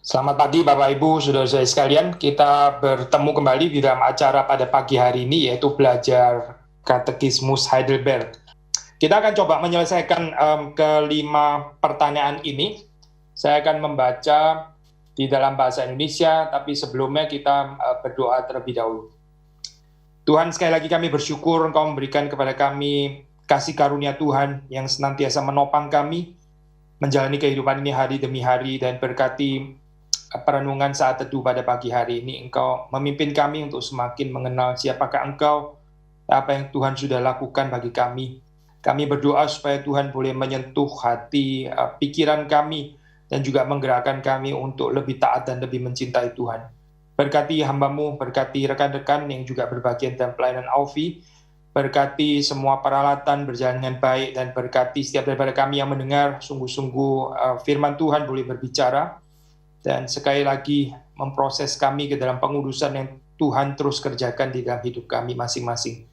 Selamat pagi Bapak Ibu, saudara-saudari sekalian. Kita bertemu kembali di dalam acara pada pagi hari ini, yaitu belajar Katekismus Heidelberg. Kita akan coba menyelesaikan kelima pertanyaan ini. Saya akan membaca di dalam bahasa Indonesia, tapi sebelumnya kita berdoa terlebih dahulu. Tuhan, sekali lagi kami bersyukur Engkau memberikan kepada kami kasih karunia Tuhan yang senantiasa menopang kami, menjalani kehidupan ini hari demi hari, dan berkati perenungan saat teduh pada pagi hari ini. Engkau memimpin kami untuk semakin mengenal siapakah Engkau, apa yang Tuhan sudah lakukan bagi kami. Kami berdoa supaya Tuhan boleh menyentuh hati, pikiran kami, dan juga menggerakkan kami untuk lebih taat dan lebih mencintai Tuhan. Berkati hamba-Mu, berkati rekan-rekan yang juga berbagian dalam pelayanan Aufi, berkati semua peralatan berjalan dengan baik, dan berkati setiap daripada kami yang mendengar, sungguh-sungguh firman Tuhan boleh berbicara, dan sekali lagi memproses kami ke dalam pengurusan yang Tuhan terus kerjakan di dalam hidup kami masing-masing.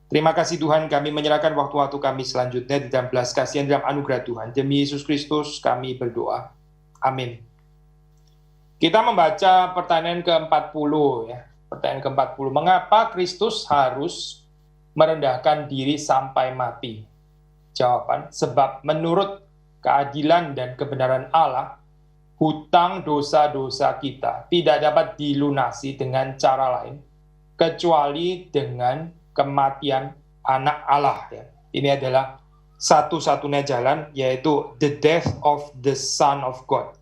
Terima kasih Tuhan, kami menyerahkan waktu-waktu kami selanjutnya di dalam belas kasihan dalam anugerah Tuhan. Demi Yesus Kristus kami berdoa. Amin. Kita membaca pertanyaan ke-40 ya. Pertanyaan ke-40, mengapa Kristus harus merendahkan diri sampai mati? Jawaban, sebab menurut keadilan dan kebenaran Allah, hutang dosa-dosa kita tidak dapat dilunasi dengan cara lain kecuali dengan kematian anak Allah. Ya. Ini adalah satu-satunya jalan, yaitu the death of the Son of God.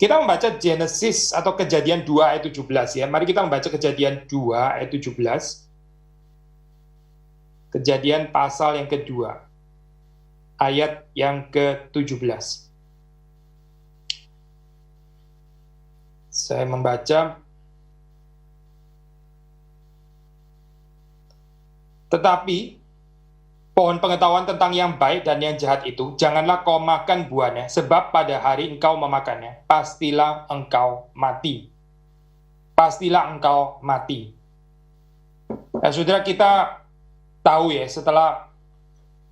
Kita membaca Genesis atau Kejadian 2 ayat 17 ya. Mari kita membaca Kejadian 2 ayat 17. Kejadian pasal yang kedua, ayat yang ke-17. Saya membaca. Tetapi pohon pengetahuan tentang yang baik dan yang jahat itu, janganlah kau makan buahnya, sebab pada hari engkau memakannya, pastilah engkau mati. Pastilah engkau mati. Nah, saudara, kita tahu ya, setelah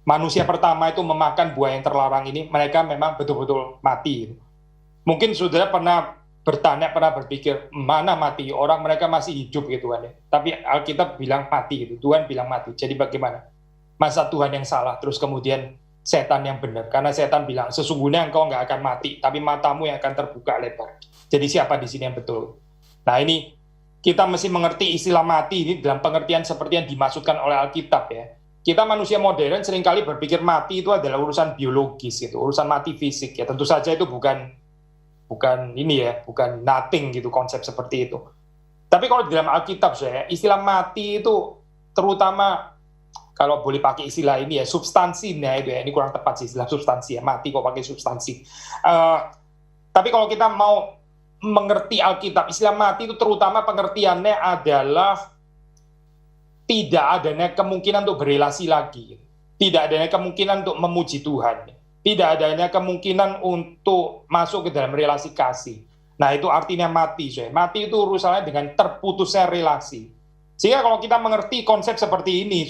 manusia pertama itu memakan buah yang terlarang ini, mereka memang betul-betul mati. Mungkin saudara pernah bertanya, pernah berpikir, mana mati? Orang mereka masih hidup gitu kan ya. Tapi Alkitab bilang mati gitu, Tuhan bilang mati. Jadi bagaimana? Masa Tuhan yang salah, terus kemudian setan yang benar? Karena setan bilang, sesungguhnya engkau nggak akan mati, tapi matamu yang akan terbuka lebar. Jadi siapa di sini yang betul? Nah ini, kita mesti mengerti istilah mati ini dalam pengertian seperti yang dimaksudkan oleh Alkitab ya. Kita manusia modern seringkali berpikir mati itu adalah urusan biologis gitu, urusan mati fisik ya. Tentu saja itu bukan ini ya, bukan nothing gitu konsep seperti itu. Tapi kalau di dalam Alkitab saya, istilah mati itu terutama kalau boleh pakai istilah ini ya, substansinya itu ya, ini kurang tepat sih istilah substansi ya, mati kok pakai substansi. Tapi kalau kita mau mengerti Alkitab, istilah mati itu terutama pengertiannya adalah tidak adanya kemungkinan untuk berelasi lagi, tidak adanya kemungkinan untuk memuji Tuhan, tidak adanya kemungkinan untuk masuk ke dalam relasi kasih. Nah itu artinya mati. Mati itu urusannya dengan terputusnya relasi. Sehingga kalau kita mengerti konsep seperti ini,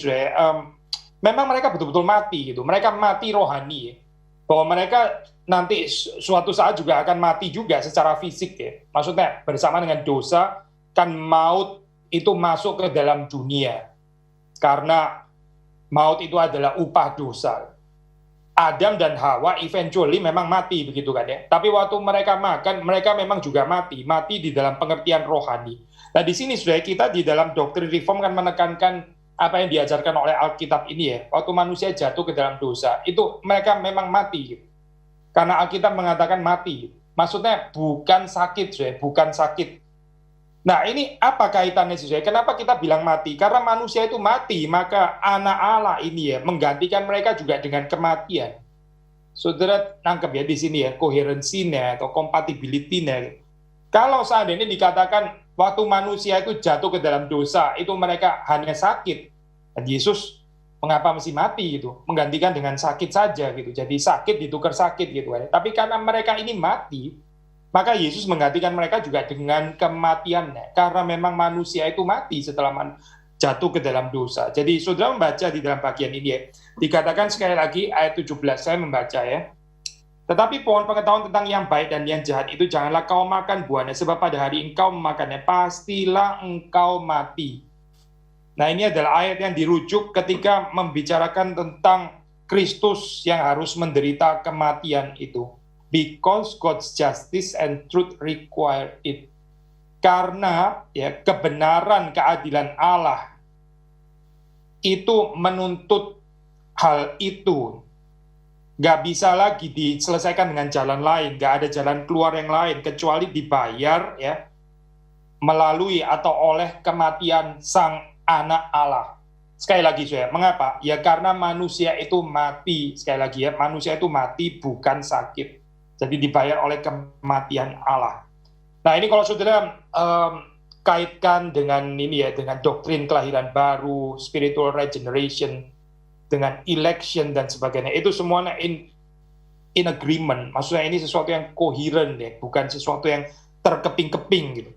memang mereka betul-betul mati gitu. Mereka mati rohani, bahwa mereka nanti suatu saat juga akan mati juga secara fisik ya. Maksudnya bersama dengan dosa, kan maut itu masuk ke dalam dunia. Karena maut itu adalah upah dosa. Adam dan Hawa eventually memang mati begitu kan ya. Tapi waktu mereka makan, mereka memang juga mati di dalam pengertian rohani. Nah di sini sudah kita di dalam doktrin reform kan menekankan apa yang diajarkan oleh Alkitab ini ya. Waktu manusia jatuh ke dalam dosa, itu mereka memang mati. Karena Alkitab mengatakan mati. Maksudnya bukan sakit, bukan sakit. Nah ini apa kaitannya sih? Kenapa kita bilang mati? Karena manusia itu mati, maka anak Allah ini ya menggantikan mereka juga dengan kematian. Saudara nangkep ya di sini ya, koherensinya atau compatibility-nya. Kalau seandainya dikatakan waktu manusia itu jatuh ke dalam dosa, itu mereka hanya sakit. Dan Yesus mengapa mesti mati gitu? Menggantikan dengan sakit saja gitu. Jadi sakit ditukar sakit gitu kan. Tapi karena mereka ini mati, maka Yesus menggantikan mereka juga dengan kematiannya. Karena memang manusia itu mati setelah jatuh ke dalam dosa. Jadi saudara membaca di dalam bagian ini ya. Dikatakan sekali lagi ayat 17, saya membaca ya. Tetapi pohon pengetahuan tentang yang baik dan yang jahat itu janganlah kau makan buahnya, sebab pada hari engkau memakannya, pastilah engkau mati. Nah, ini adalah ayat yang dirujuk ketika membicarakan tentang Kristus yang harus menderita kematian itu. Because God's justice and truth require it. Karena ya, kebenaran keadilan Allah itu menuntut hal itu. Nggak bisa lagi diselesaikan dengan jalan lain, nggak ada jalan keluar yang lain kecuali dibayar ya melalui atau oleh kematian Sang Anak Allah. Sekali lagi saya, mengapa? Ya karena manusia itu mati. Sekali lagi ya, manusia itu mati bukan sakit. Jadi dibayar oleh kematian Allah. Nah ini kalau saudara kaitkan dengan ini ya, dengan doktrin kelahiran baru, spiritual regeneration, dengan election dan sebagainya, itu semuanya in agreement. Maksudnya ini sesuatu yang koheren ya, bukan sesuatu yang terkeping-keping gitu.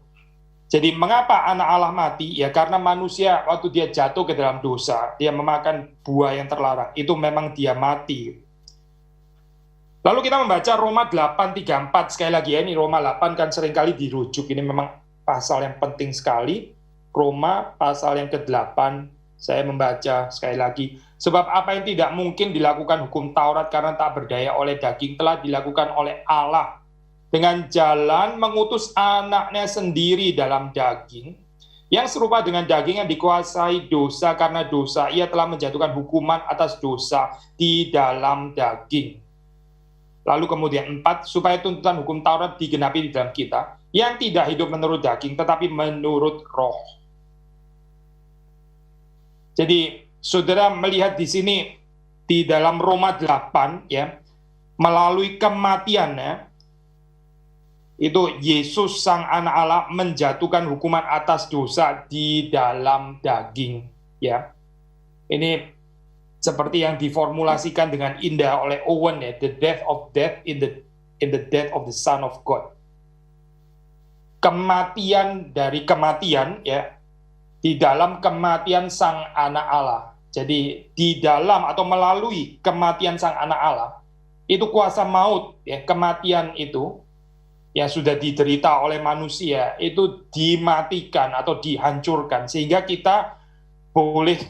Jadi mengapa anak Allah mati? Ya karena manusia waktu dia jatuh ke dalam dosa, dia memakan buah yang terlarang, itu memang dia mati. Lalu kita membaca Roma 8:34, sekali lagi ya, ini Roma 8 kan seringkali dirujuk, ini memang pasal yang penting sekali. Roma pasal yang ke-8, saya membaca sekali lagi. Sebab apa yang tidak mungkin dilakukan hukum Taurat karena tak berdaya oleh daging telah dilakukan oleh Allah dengan jalan mengutus anaknya sendiri dalam daging, yang serupa dengan daging yang dikuasai dosa karena dosa, ia telah menjatuhkan hukuman atas dosa di dalam daging. Lalu kemudian 4, supaya tuntutan hukum Taurat digenapi di dalam kita, yang tidak hidup menurut daging, tetapi menurut roh. Jadi, saudara melihat di sini, di dalam Roma 8, ya, melalui kematiannya, itu Yesus Sang Anak Allah menjatuhkan hukuman atas dosa di dalam daging. Ya, ini seperti yang diformulasikan dengan indah oleh Owen ya, the death of death in the death of the Son of God. Kematian dari kematian ya, di dalam kematian Sang Anak Allah. Jadi di dalam atau melalui kematian Sang Anak Allah, itu kuasa maut ya, kematian itu yang sudah diderita oleh manusia itu dimatikan atau dihancurkan sehingga kita boleh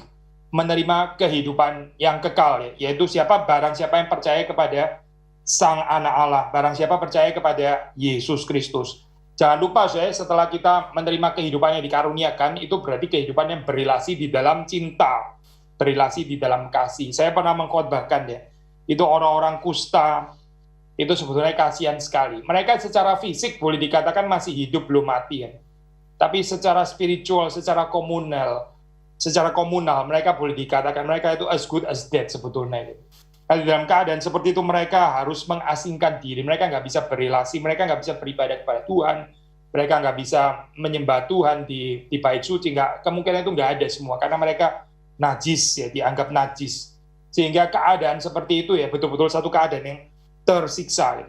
menerima kehidupan yang kekal ya, yaitu barang siapa yang percaya kepada Sang Anak Allah, barang siapa percaya kepada Yesus Kristus. Jangan lupa saya, setelah kita menerima kehidupan yang dikaruniakan, itu berarti kehidupan yang berrelasi di dalam cinta, berrelasi di dalam kasih. Saya pernah mengkhotbahkan ya, itu orang-orang kusta, itu sebetulnya kasihan sekali. Mereka secara fisik boleh dikatakan masih hidup, belum mati ya. Tapi secara spiritual, secara komunal mereka boleh dikatakan mereka itu as good as dead sebetulnya. Kalau dalam keadaan seperti itu mereka harus mengasingkan diri, mereka nggak bisa berrelasi, mereka nggak bisa beribadah kepada Tuhan, mereka nggak bisa menyembah Tuhan di bait suci, kemungkinan itu nggak ada semua, karena mereka najis ya, dianggap najis. Sehingga keadaan seperti itu ya, betul-betul satu keadaan yang tersiksa.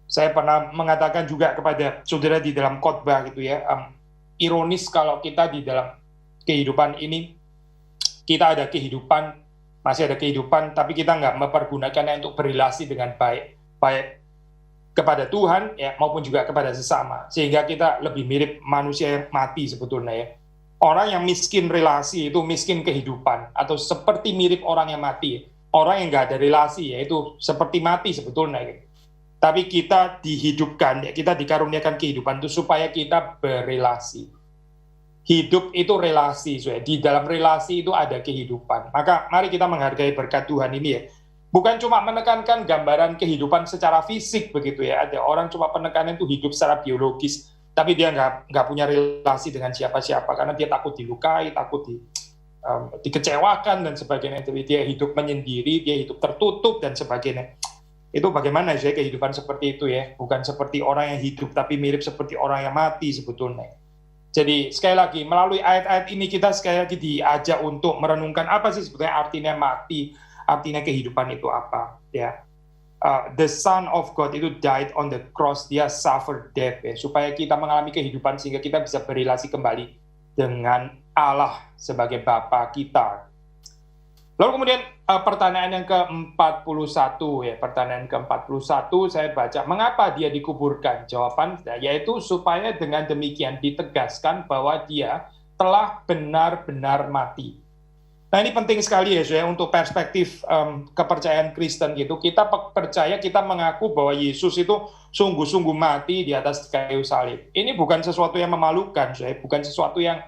Saya pernah mengatakan juga kepada saudara di dalam khotbah gitu ya, ironis kalau kita di dalam kehidupan ini, kita ada kehidupan, masih ada kehidupan, tapi kita nggak mempergunakannya untuk berrelasi dengan baik kepada Tuhan ya, maupun juga kepada sesama, sehingga kita lebih mirip manusia yang mati sebetulnya ya. Orang yang miskin relasi itu miskin kehidupan, atau seperti mirip orang yang mati. Orang yang nggak ada relasi, yaitu seperti mati sebetulnya. Tapi kita dihidupkan, ya, kita dikaruniakan kehidupan itu supaya kita berrelasi. Hidup itu relasi, di dalam relasi itu ada kehidupan. Maka mari kita menghargai berkat Tuhan ini ya. Bukan cuma menekankan gambaran kehidupan secara fisik begitu ya. Ada orang cuma penekanan itu hidup secara biologis, tapi dia nggak punya relasi dengan siapa-siapa karena dia takut dilukai, takut dikecewakan dan sebagainya. Jadi dia hidup menyendiri, dia hidup tertutup dan sebagainya. Itu bagaimana sih kehidupan seperti itu ya? Bukan seperti orang yang hidup, tapi mirip seperti orang yang mati sebetulnya. Jadi sekali lagi, melalui ayat-ayat ini kita sekali lagi diajak untuk merenungkan apa sih sebetulnya artinya mati, artinya kehidupan itu apa ya. The Son of God itu died on the cross, dia suffered death ya, supaya kita mengalami kehidupan sehingga kita bisa berrelasi kembali dengan Allah sebagai Bapa kita. Lalu kemudian pertanyaan yang ke-41 ya, pertanyaan ke-41 saya baca, mengapa dia dikuburkan? Jawaban yaitu supaya dengan demikian ditegaskan bahwa dia telah benar-benar mati. Nah ini penting sekali ya, saya untuk perspektif kepercayaan Kristen gitu. Kita percaya, kita mengaku bahwa Yesus itu sungguh-sungguh mati di atas kayu salib. Ini bukan sesuatu yang memalukan, saya bukan sesuatu yang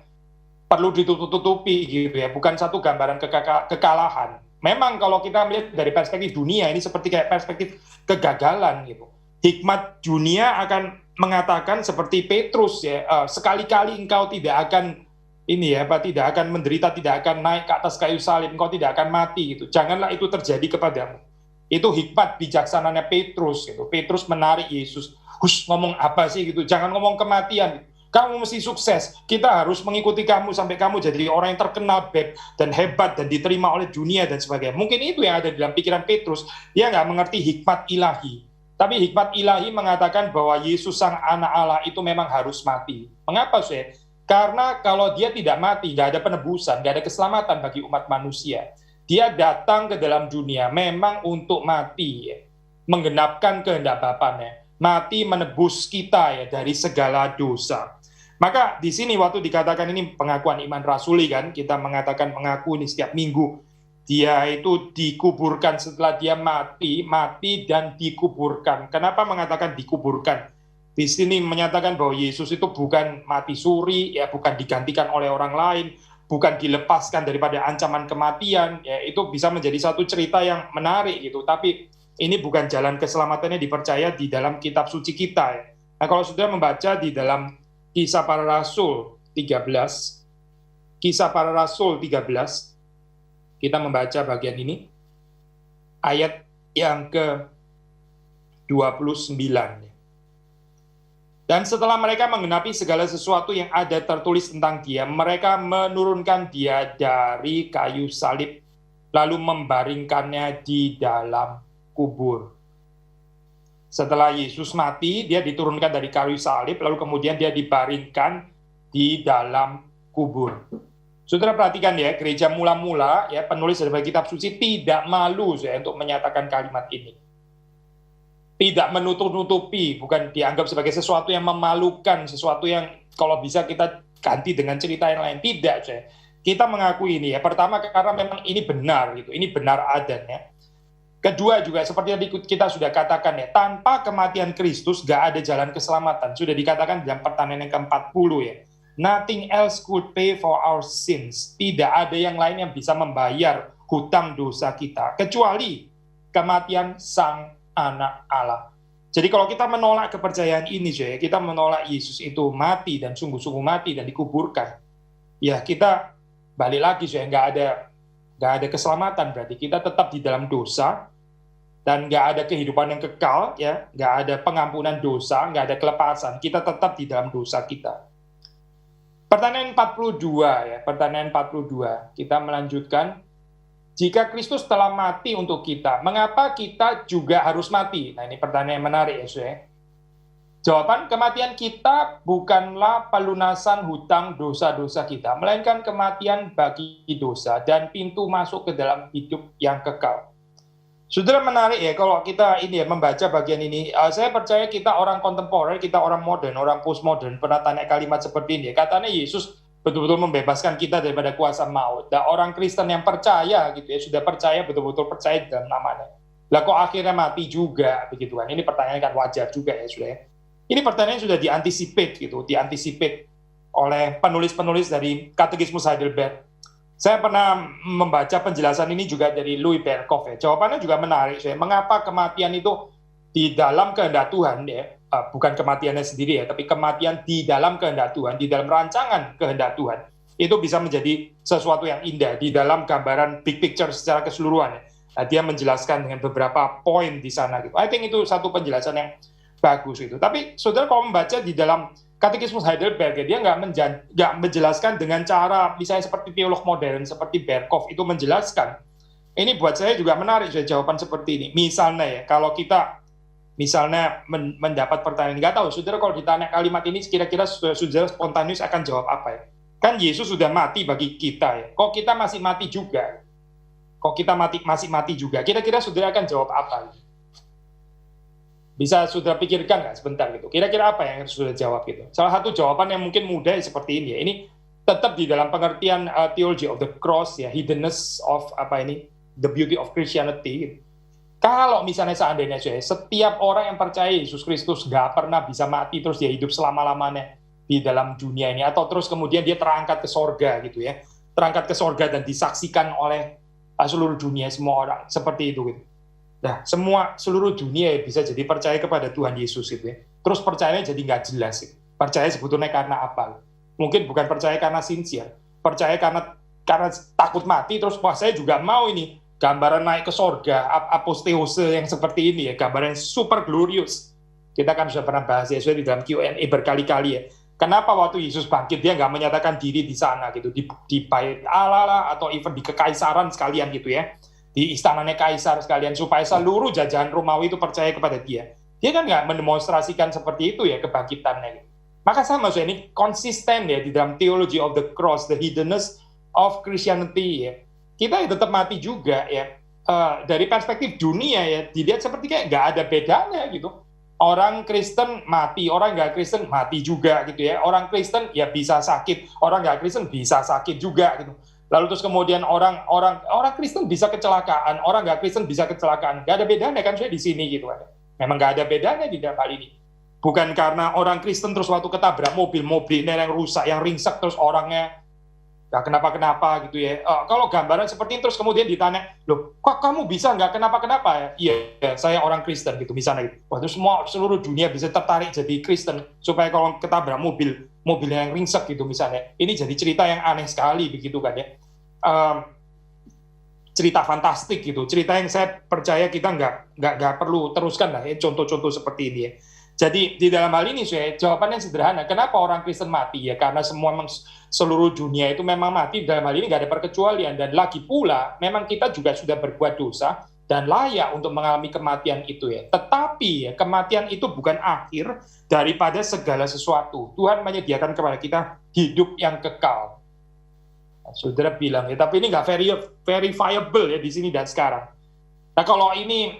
perlu ditutup-tutupi gitu ya, bukan satu gambaran kekalahan. Memang kalau kita melihat dari perspektif dunia, ini seperti kayak perspektif kegagalan gitu. Hikmat dunia akan mengatakan seperti Petrus ya, sekali-kali engkau tidak akan tidak akan menderita, tidak akan naik ke atas kayu salib, engkau tidak akan mati gitu. Janganlah itu terjadi kepadamu. Itu hikmat bijaksananya Petrus gitu. Petrus menarik Yesus. Ngomong apa sih gitu? Jangan ngomong kematian. Kamu mesti sukses, kita harus mengikuti kamu sampai kamu jadi orang yang terkenal dan hebat dan diterima oleh dunia dan sebagainya. Mungkin itu yang ada dalam pikiran Petrus. Dia nggak mengerti hikmat ilahi. Tapi hikmat ilahi mengatakan bahwa Yesus sang anak Allah itu memang harus mati. Mengapa sih? Karena kalau dia tidak mati, nggak ada penebusan, nggak ada keselamatan bagi umat manusia. Dia datang ke dalam dunia memang untuk mati, menggenapkan kehendak Bapaknya, mati menebus kita ya dari segala dosa. Maka di sini waktu dikatakan ini pengakuan iman rasuli kan, kita mengatakan mengaku ini setiap minggu. Dia itu dikuburkan setelah dia mati dan dikuburkan. Kenapa mengatakan dikuburkan? Di sini menyatakan bahwa Yesus itu bukan mati suri, ya bukan digantikan oleh orang lain, bukan dilepaskan daripada ancaman kematian. Ya itu bisa menjadi satu cerita yang menarik gitu. Tapi ini bukan jalan keselamatannya dipercaya di dalam kitab suci kita. Ya. Nah kalau sudah membaca di dalam Kisah Para Rasul 13, Kisah Para Rasul 13, kita membaca bagian ini, ayat yang ke-29. Dan setelah mereka menggenapi segala sesuatu yang ada tertulis tentang dia, mereka menurunkan dia dari kayu salib, lalu membaringkannya di dalam kubur. Setelah Yesus mati, dia diturunkan dari kayu salib, lalu kemudian dia dibaringkan di dalam kubur. Saudara perhatikan ya, gereja mula-mula, ya penulis dari kitab suci tidak malu ya, untuk menyatakan kalimat ini. Tidak menutup-nutupi, bukan dianggap sebagai sesuatu yang memalukan, sesuatu yang kalau bisa kita ganti dengan cerita yang lain. Tidak, ya. Kita mengakui ini ya. Pertama karena memang ini benar gitu, ini benar adanya. Kedua juga seperti yang kita sudah katakan ya, tanpa kematian Kristus gak ada jalan keselamatan. Sudah dikatakan dalam pertanyaan yang ke-40 ya. Nothing else could pay for our sins. Tidak ada yang lain yang bisa membayar hutang dosa kita kecuali kematian Sang Anak Allah. Jadi kalau kita menolak kepercayaan ini, kita menolak Yesus itu mati dan sungguh-sungguh mati dan dikuburkan. Ya kita balik lagi nggak ada keselamatan, berarti kita tetap di dalam dosa dan nggak ada kehidupan yang kekal, ya nggak ada pengampunan dosa, nggak ada kelepasan, kita tetap di dalam dosa kita. Pertanyaan 42 ya, pertanyaan 42 kita melanjutkan. Jika Kristus telah mati untuk kita, mengapa kita juga harus mati? Nah ini pertanyaan yang menarik ya saudara. Jawaban, kematian kita bukanlah pelunasan hutang dosa-dosa kita, melainkan kematian bagi dosa dan pintu masuk ke dalam hidup yang kekal. Saudara menarik ya kalau kita ini ya membaca bagian ini. Saya percaya kita orang kontemporer, kita orang modern, orang postmodern pernah tanya kalimat seperti ini. Katanya Yesus betul-betul membebaskan kita daripada kuasa maut. Dan orang Kristen yang percaya gitu ya, sudah percaya, betul-betul percaya dalam namanya. Lah kok akhirnya mati juga begitu kan? Ini pertanyaan kan wajar juga ya sudah ya. Ini pertanyaan sudah diantisipate gitu, diantisipate oleh penulis-penulis dari Katekismus Heidelberg. Saya pernah membaca penjelasan ini juga dari Louis Berkhof ya. Jawabannya juga menarik ya. Mengapa kematian itu di dalam kehendak Tuhan ya, bukan kematiannya sendiri ya, tapi kematian di dalam kehendak Tuhan, di dalam rancangan kehendak Tuhan, itu bisa menjadi sesuatu yang indah di dalam gambaran big picture secara keseluruhan ya. Nah, dia menjelaskan dengan beberapa poin di sana gitu. I think itu satu penjelasan yang bagus itu. Tapi saudara kalau membaca di dalam Katekismus Heidelberg, dia nggak menjelaskan dengan cara misalnya seperti teolog modern, seperti Berkhof itu menjelaskan. Ini buat saya juga menarik jawaban seperti ini. Misalnya ya, kalau kita misalnya mendapat pertanyaan, nggak tahu, saudara kalau ditanya kalimat ini, kira-kira saudara spontaneous akan jawab apa ya? Kan Yesus sudah mati bagi kita ya, kok kita masih mati juga? Kok kita masih mati juga? Kira-kira saudara akan jawab apa? Bisa saudara pikirkan nggak sebentar gitu? Kira-kira apa yang harus saudara jawab gitu? Salah satu jawaban yang mungkin mudah seperti ini ya. Ini tetap di dalam pengertian theology of the cross ya, hiddenness of the beauty of Christianity. Gitu. Kalau misalnya seandainya setiap orang yang percaya Yesus Kristus nggak pernah bisa mati terus dia hidup selama-lamanya di dalam dunia ini, atau terus kemudian dia terangkat ke sorga gitu ya, terangkat ke sorga dan disaksikan oleh seluruh dunia, semua orang seperti itu gitu. Nah, seluruh dunia bisa jadi percaya kepada Tuhan Yesus gitu ya. Terus percayanya jadi nggak jelas gitu. Percaya sebetulnya karena apa? Mungkin bukan percaya karena sincere, percaya karena takut mati, terus wah saya juga mau ini gambaran naik ke sorga, aposteose yang seperti ini ya, gambaran super glorious. Kita kan sudah pernah bahas ya, sudah di dalam Q&A berkali-kali ya. Kenapa waktu Yesus bangkit dia nggak menyatakan diri di sana gitu, di bait Allah lah, atau even di kekaisaran sekalian gitu ya, di istananya kaisar sekalian, supaya seluruh jajahan Romawi itu percaya kepada dia. Dia kan nggak mendemonstrasikan seperti itu ya kebangkitannya. Gitu. Maka sama ini konsisten ya di dalam theology of the cross, the hiddenness of Christianity ya. Kita tetap mati juga ya. Dari perspektif dunia ya, dilihat seperti kayak nggak ada bedanya gitu. Orang Kristen mati, orang nggak Kristen mati juga gitu ya. Orang Kristen ya bisa sakit, orang nggak Kristen bisa sakit juga gitu. Lalu terus kemudian orang Kristen bisa kecelakaan, orang nggak Kristen bisa kecelakaan. Nggak ada bedanya kan saya di sini gitu kan. Memang nggak ada bedanya di dalam hal ini. Bukan karena orang Kristen terus waktu ketabrak mobilnya yang rusak, yang ringsek, terus orangnya nggak kenapa-kenapa gitu ya. Kalau gambaran seperti itu terus kemudian ditanya, loh kok kamu bisa nggak kenapa-kenapa ya? Iya, saya orang Kristen gitu misalnya. Gitu. Wah, itu seluruh dunia bisa tertarik jadi Kristen supaya kalau ketabrak mobilnya yang ringsek gitu misalnya. Ini jadi cerita yang aneh sekali begitu kan ya. Cerita fantastik gitu, cerita yang saya percaya kita nggak perlu teruskan lah ya, contoh-contoh seperti ini ya. Jadi di dalam hal ini jawabannya sederhana. Kenapa orang Kristen mati? Ya karena seluruh dunia itu memang mati. Dalam hal ini nggak ada perkecualian. Dan lagi pula, memang kita juga sudah berbuat dosa dan layak untuk mengalami kematian itu ya. Tetapi ya, kematian itu bukan akhir daripada segala sesuatu. Tuhan menyediakan kepada kita hidup yang kekal. Saudara bilang ya, tapi ini nggak verifiable ya di sini dan sekarang. Nah kalau ini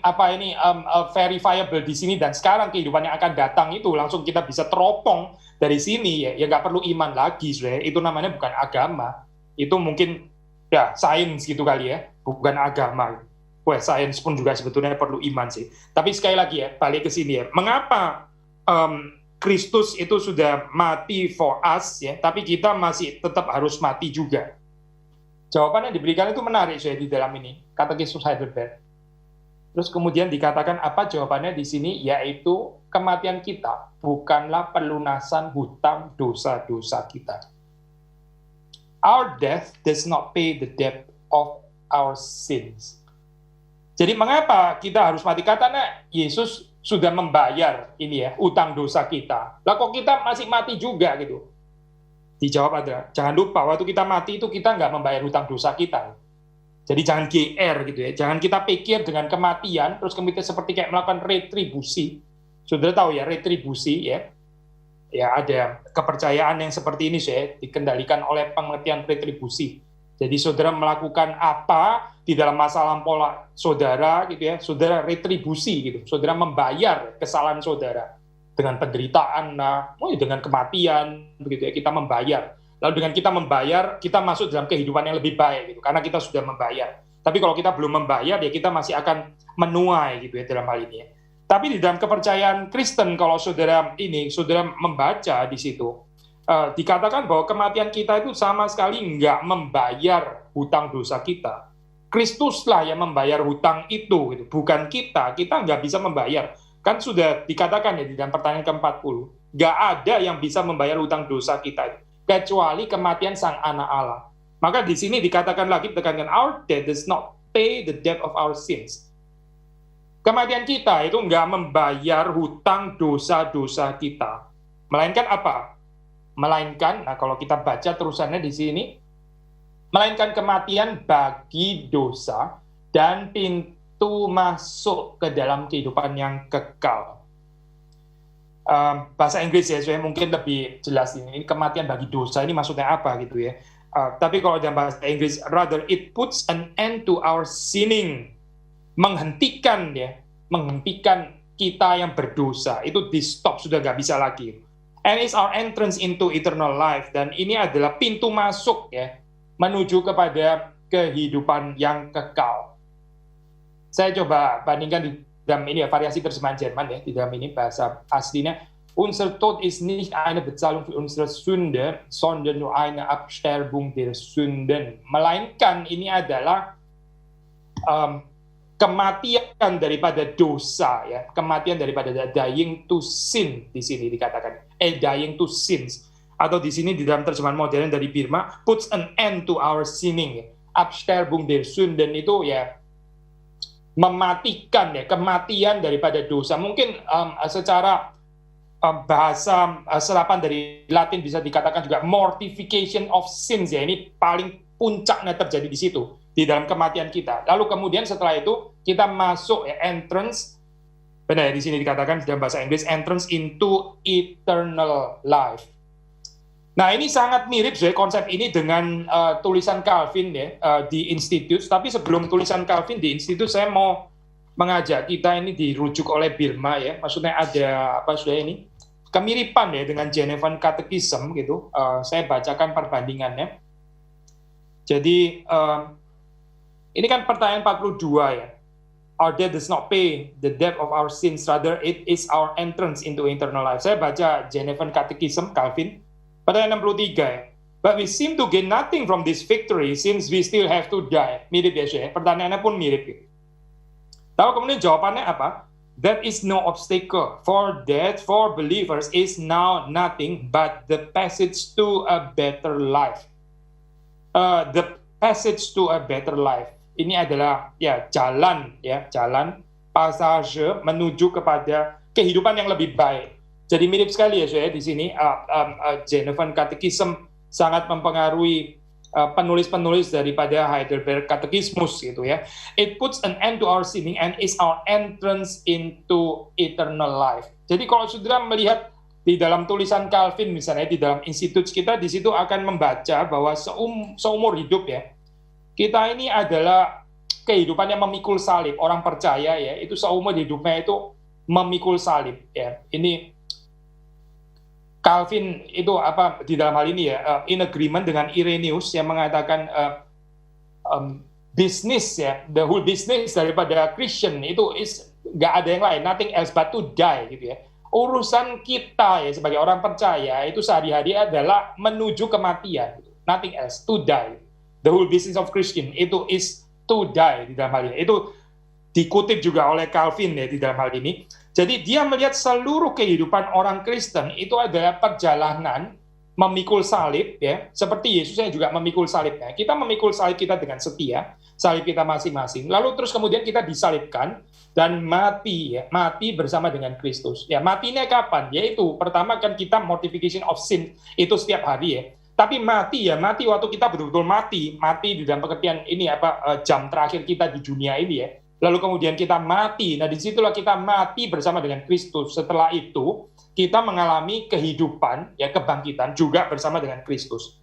verifiable di sini dan sekarang kehidupan yang akan datang itu langsung kita bisa teropong dari sini ya nggak perlu iman lagi sudah. Itu namanya bukan agama, itu mungkin ya sains gitu kali ya, bukan agama. Wah sains pun juga sebetulnya perlu iman sih. Tapi sekali lagi ya balik ke sini ya, mengapa Kristus itu sudah mati for us ya, tapi kita masih tetap harus mati juga. Jawaban yang diberikan itu menarik saya di dalam ini, Katekismus Heidelberg. Terus kemudian dikatakan apa jawabannya di sini, yaitu kematian kita bukanlah pelunasan hutang dosa-dosa kita. Our death does not pay the debt of our sins. Jadi mengapa kita harus mati? Karena Yesus sudah membayar ini ya, utang dosa kita. Lah kok kita masih mati juga gitu? Dijawab ada, jangan lupa waktu kita mati itu kita nggak membayar hutang dosa kita. Jadi jangan GR gitu ya, jangan kita pikir dengan kematian, terus kemudian seperti kayak melakukan retribusi. Saudara tahu ya, retribusi ya. Ya ada kepercayaan yang seperti ini saya dikendalikan oleh pengertian retribusi. Jadi saudara melakukan apa di dalam masa lampau saudara gitu ya, saudara retribusi gitu. Saudara membayar kesalahan saudara dengan penderitaan, dengan kematian begitu ya, kita membayar. Lalu dengan kita membayar, kita masuk dalam kehidupan yang lebih baik gitu, karena kita sudah membayar. Tapi kalau kita belum membayar, ya kita masih akan menuai gitu ya dalam hal ini. Ya. Tapi di dalam kepercayaan Kristen, kalau saudara membaca di situ, dikatakan bahwa kematian kita itu sama sekali nggak membayar hutang dosa kita. Kristuslah yang membayar hutang itu, gitu. Bukan kita nggak bisa membayar. Kan sudah dikatakan ya di dalam pertanyaan ke-40, nggak ada yang bisa membayar hutang dosa kita itu, kecuali kematian Sang Anak Allah. Maka di sini dikatakan lagi, ditekankan, our death does not pay the debt of our sins. Kematian kita itu nggak membayar hutang dosa-dosa kita. Melainkan apa? Melainkan, nah kalau kita baca terusannya di sini, melainkan kematian bagi dosa dan pintu masuk ke dalam kehidupan yang kekal. Bahasa Inggris ya, saya mungkin lebih jelas ini kematian bagi dosa ini maksudnya apa gitu ya. Tapi kalau dalam bahasa Inggris, rather it puts an end to our sinning. Menghentikan kita yang berdosa. Itu di stop, sudah nggak bisa lagi. And it's our entrance into eternal life. Dan ini adalah pintu masuk ya, menuju kepada kehidupan yang kekal. Saya coba bandingkan di dalam ini ya, variasi terjemahan Jerman ya, di dalam ini bahasa aslinya. Unser Tod ist nicht eine Bezahlung für unsere Sünde, sondern nur eine Absterbung der Sünden. Melainkan ini adalah kematian daripada dosa ya, kematian daripada dying to sin di sini dikatakan, dying to sins, atau di sini di dalam terjemahan modern dari Birma, puts an end to our sinning. Absterbung der Sünden itu ya mematikan ya, kematian daripada dosa. Mungkin secara bahasa serapan dari Latin bisa dikatakan juga mortification of sins ya, ini paling puncaknya terjadi di situ, di dalam kematian kita. Lalu kemudian setelah itu kita masuk ya, entrance, benar ya, di sini dikatakan dalam bahasa Inggris entrance into eternal life. Nah ini sangat mirip ya konsep ini dengan tulisan Calvin ya di Institute. Tapi sebelum tulisan Calvin di Institute, saya mau mengajak kita ini dirujuk oleh Birma ya. Maksudnya ada apa sudah ini kemiripan ya dengan Genevan Catechism gitu. Saya bacakan perbandingannya. Jadi ini kan pertanyaan 42 ya. Our debt does not pay the debt of our sins, rather it is our entrance into eternal life. Saya baca Genevan Catechism Calvin. Pertanyaan 63 ya. But we seem to gain nothing from this victory since we still have to die. Mirip ya, ya. Pertanyaannya pun mirip. Ya. Tahu kemudian jawabannya apa? That is no obstacle, for that for believers is now nothing but the passage to a better life. The passage to a better life. Ini adalah ya jalan passage menuju kepada kehidupan yang lebih baik. Jadi mirip sekali ya saya di sini Genevan Catechism sangat mempengaruhi penulis-penulis daripada Heidelberg Catechismus gitu ya. It puts an end to our sinning and is our entrance into eternal life. Jadi kalau saudara melihat di dalam tulisan Calvin misalnya di dalam institut kita, di situ akan membaca bahwa seumur hidup ya, kita ini adalah kehidupan yang memikul salib. Orang percaya ya, itu seumur hidupnya itu memikul salib ya. Ini Calvin itu apa di dalam hal ini ya, in agreement dengan Irenaeus yang mengatakan bisnis ya, the whole business daripada Christian itu is nggak ada yang lain, nothing else but to die gitu ya. Urusan kita ya sebagai orang percaya itu sehari-hari adalah menuju kematian, gitu. Nothing else, to die. The whole business of Christian itu is to die di dalam hal ini. Itu dikutip juga oleh Calvin ya di dalam hal ini. Jadi dia melihat seluruh kehidupan orang Kristen itu adalah perjalanan memikul salib ya, seperti Yesus yang juga memikul salibnya. Kita memikul salib kita dengan setia, salib kita masing-masing. Lalu terus kemudian kita disalibkan dan mati ya, mati bersama dengan Kristus. Ya, matinya kapan? Yaitu pertama kan kita mortification of sin itu setiap hari ya. Tapi mati ya, mati waktu kita betul-betul mati di dalam pengertian ini jam terakhir kita di dunia ini ya. Lalu kemudian kita mati, nah disitulah kita mati bersama dengan Kristus. Setelah itu, kita mengalami kehidupan, ya kebangkitan juga bersama dengan Kristus.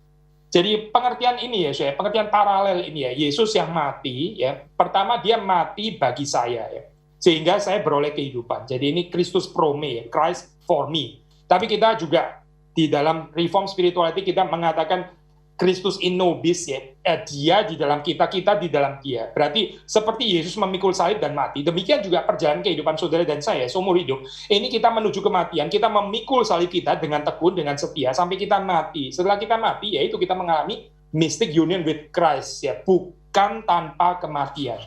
Jadi pengertian ini ya, pengertian paralel ini ya, Yesus yang mati, ya pertama dia mati bagi saya, ya, sehingga saya beroleh kehidupan. Jadi ini Kristus pro me, ya, Christ for me. Tapi kita juga di dalam Reform Spirituality kita mengatakan Kristus in nobis ya, dia di dalam kita, kita di dalam dia. Berarti seperti Yesus memikul salib dan mati, demikian juga perjalanan kehidupan saudara dan saya seumur hidup. Ini kita menuju kematian, kita memikul salib kita dengan tekun, dengan setia, sampai kita mati. Setelah kita mati, yaitu kita mengalami mystic union with Christ, ya, bukan tanpa kematian.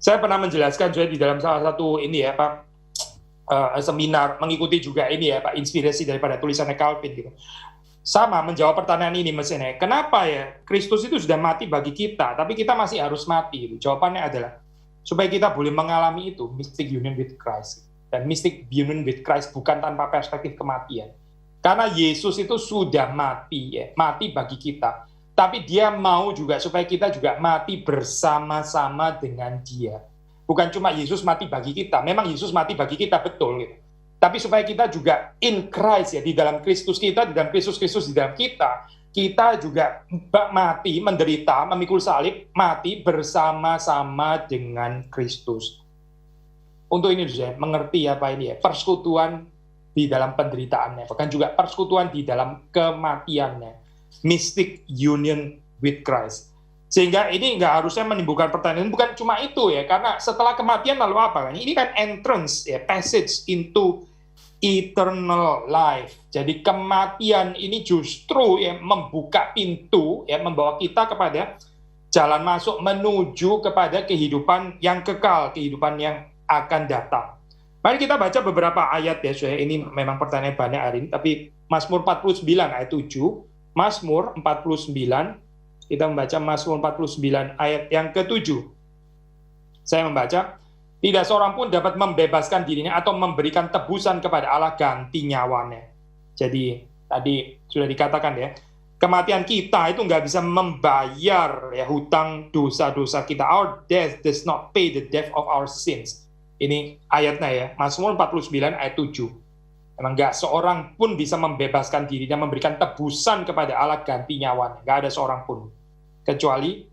Saya pernah menjelaskan juga di dalam salah satu ini ya, Pak, seminar, mengikuti juga ini ya, Pak, inspirasi daripada tulisannya Calvin gitu. Sama menjawab pertanyaan ini mesinnya, kenapa ya Kristus itu sudah mati bagi kita, tapi kita masih harus mati? Gitu. Jawabannya adalah supaya kita boleh mengalami itu mystic union with Christ, dan mystic union with Christ bukan tanpa perspektif kematian, karena Yesus itu sudah mati ya, mati bagi kita, tapi Dia mau juga supaya kita juga mati bersama-sama dengan Dia. Bukan cuma Yesus mati bagi kita, memang Yesus mati bagi kita betul gitu. Tapi supaya kita juga in Christ ya, di dalam Kristus kita, di dalam Kristus di dalam kita, kita juga mati, menderita, memikul salib, mati bersama-sama dengan Kristus. Untuk ini saya mengerti apa ini ya, persekutuan di dalam penderitaannya, bahkan juga persekutuan di dalam kematiannya, mystic union with Christ. Sehingga ini nggak harusnya menimbulkan pertanyaan, bukan cuma itu ya, karena setelah kematian lalu apa? Ini kan entrance ya, passage into eternal life. Jadi kematian ini justru ya membuka pintu ya, membawa kita kepada jalan masuk menuju kepada kehidupan yang kekal, kehidupan yang akan datang. Mari kita baca beberapa ayat ya, saya ini memang pertanyaan banyak hari ini, tapi Mazmur 49 ayat 7, Mazmur 49, kita membaca Mazmur 49 ayat yang ke-7. Saya membaca, tidak seorang pun dapat membebaskan dirinya atau memberikan tebusan kepada Allah ganti nyawanya. Jadi tadi sudah dikatakan ya, kematian kita itu nggak bisa membayar ya hutang dosa-dosa kita. Our death does not pay the debt of our sins. Ini ayatnya ya, Mazmur 49 ayat 7. Memang nggak seorang pun bisa membebaskan dirinya, memberikan tebusan kepada Allah ganti nyawanya. Nggak ada seorang pun. Kecuali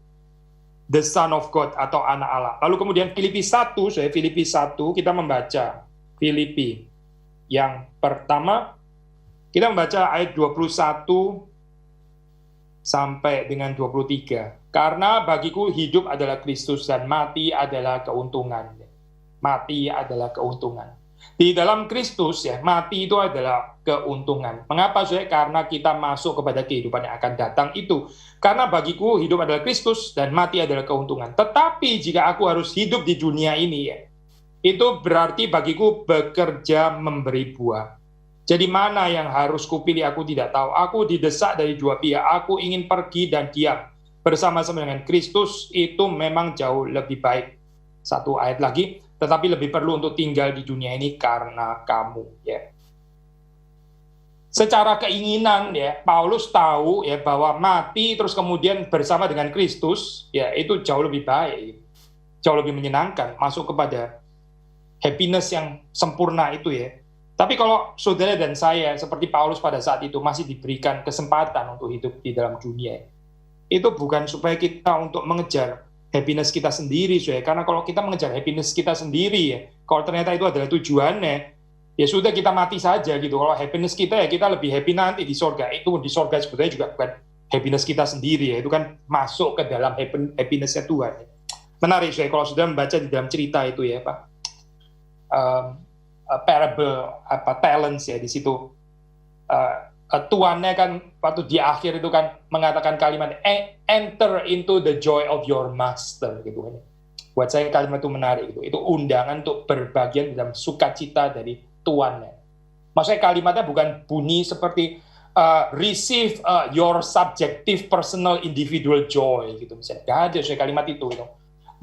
the Son of God atau anak Allah. Lalu kemudian Filipi 1, Filipi 1, kita membaca Filipi yang pertama, kita membaca ayat 21 sampai dengan 23. Karena bagiku hidup adalah Kristus dan mati adalah keuntungan. Mati adalah keuntungan. Di dalam Kristus ya, mati itu adalah keuntungan. Mengapa saya? Karena kita masuk kepada kehidupan yang akan datang itu. Karena bagiku hidup adalah Kristus dan mati adalah keuntungan. Tetapi jika aku harus hidup di dunia ini ya, itu berarti bagiku bekerja memberi buah. Jadi mana yang harus kupilih aku tidak tahu. Aku didesak dari dua pihak. Aku ingin pergi dan diam bersama-sama dengan Kristus, itu memang jauh lebih baik. Satu ayat lagi, tetapi lebih perlu untuk tinggal di dunia ini karena kamu ya. Secara keinginan ya, Paulus tahu ya bahwa mati terus kemudian bersama dengan Kristus ya, itu jauh lebih baik, jauh lebih menyenangkan, masuk kepada happiness yang sempurna itu ya. Tapi kalau saudara dan saya seperti Paulus pada saat itu masih diberikan kesempatan untuk hidup di dalam dunia, itu bukan supaya kita untuk mengejar happiness kita sendiri, karena kalau kita mengejar happiness kita sendiri ya, kalau ternyata itu adalah tujuannya, ya sudah kita mati saja gitu. Kalau happiness kita ya kita lebih happy nanti di sorga. Itu di sorga sebetulnya juga bukan happiness kita sendiri ya, itu kan masuk ke dalam happiness-nya Tuhan. Menarik kalau sudah membaca di dalam cerita itu ya Pak, parable talents ya, di situ tuannya kan waktu di akhir itu kan mengatakan kalimat enter into the joy of your master gitu kan. Buat saya kalimat itu menarik gitu. Itu undangan untuk berbagian dalam sukacita dari tuannya. Maksudnya kalimatnya bukan bunyi seperti receive your subjective personal individual joy gitu misalnya. Gak ada kalimat itu gitu.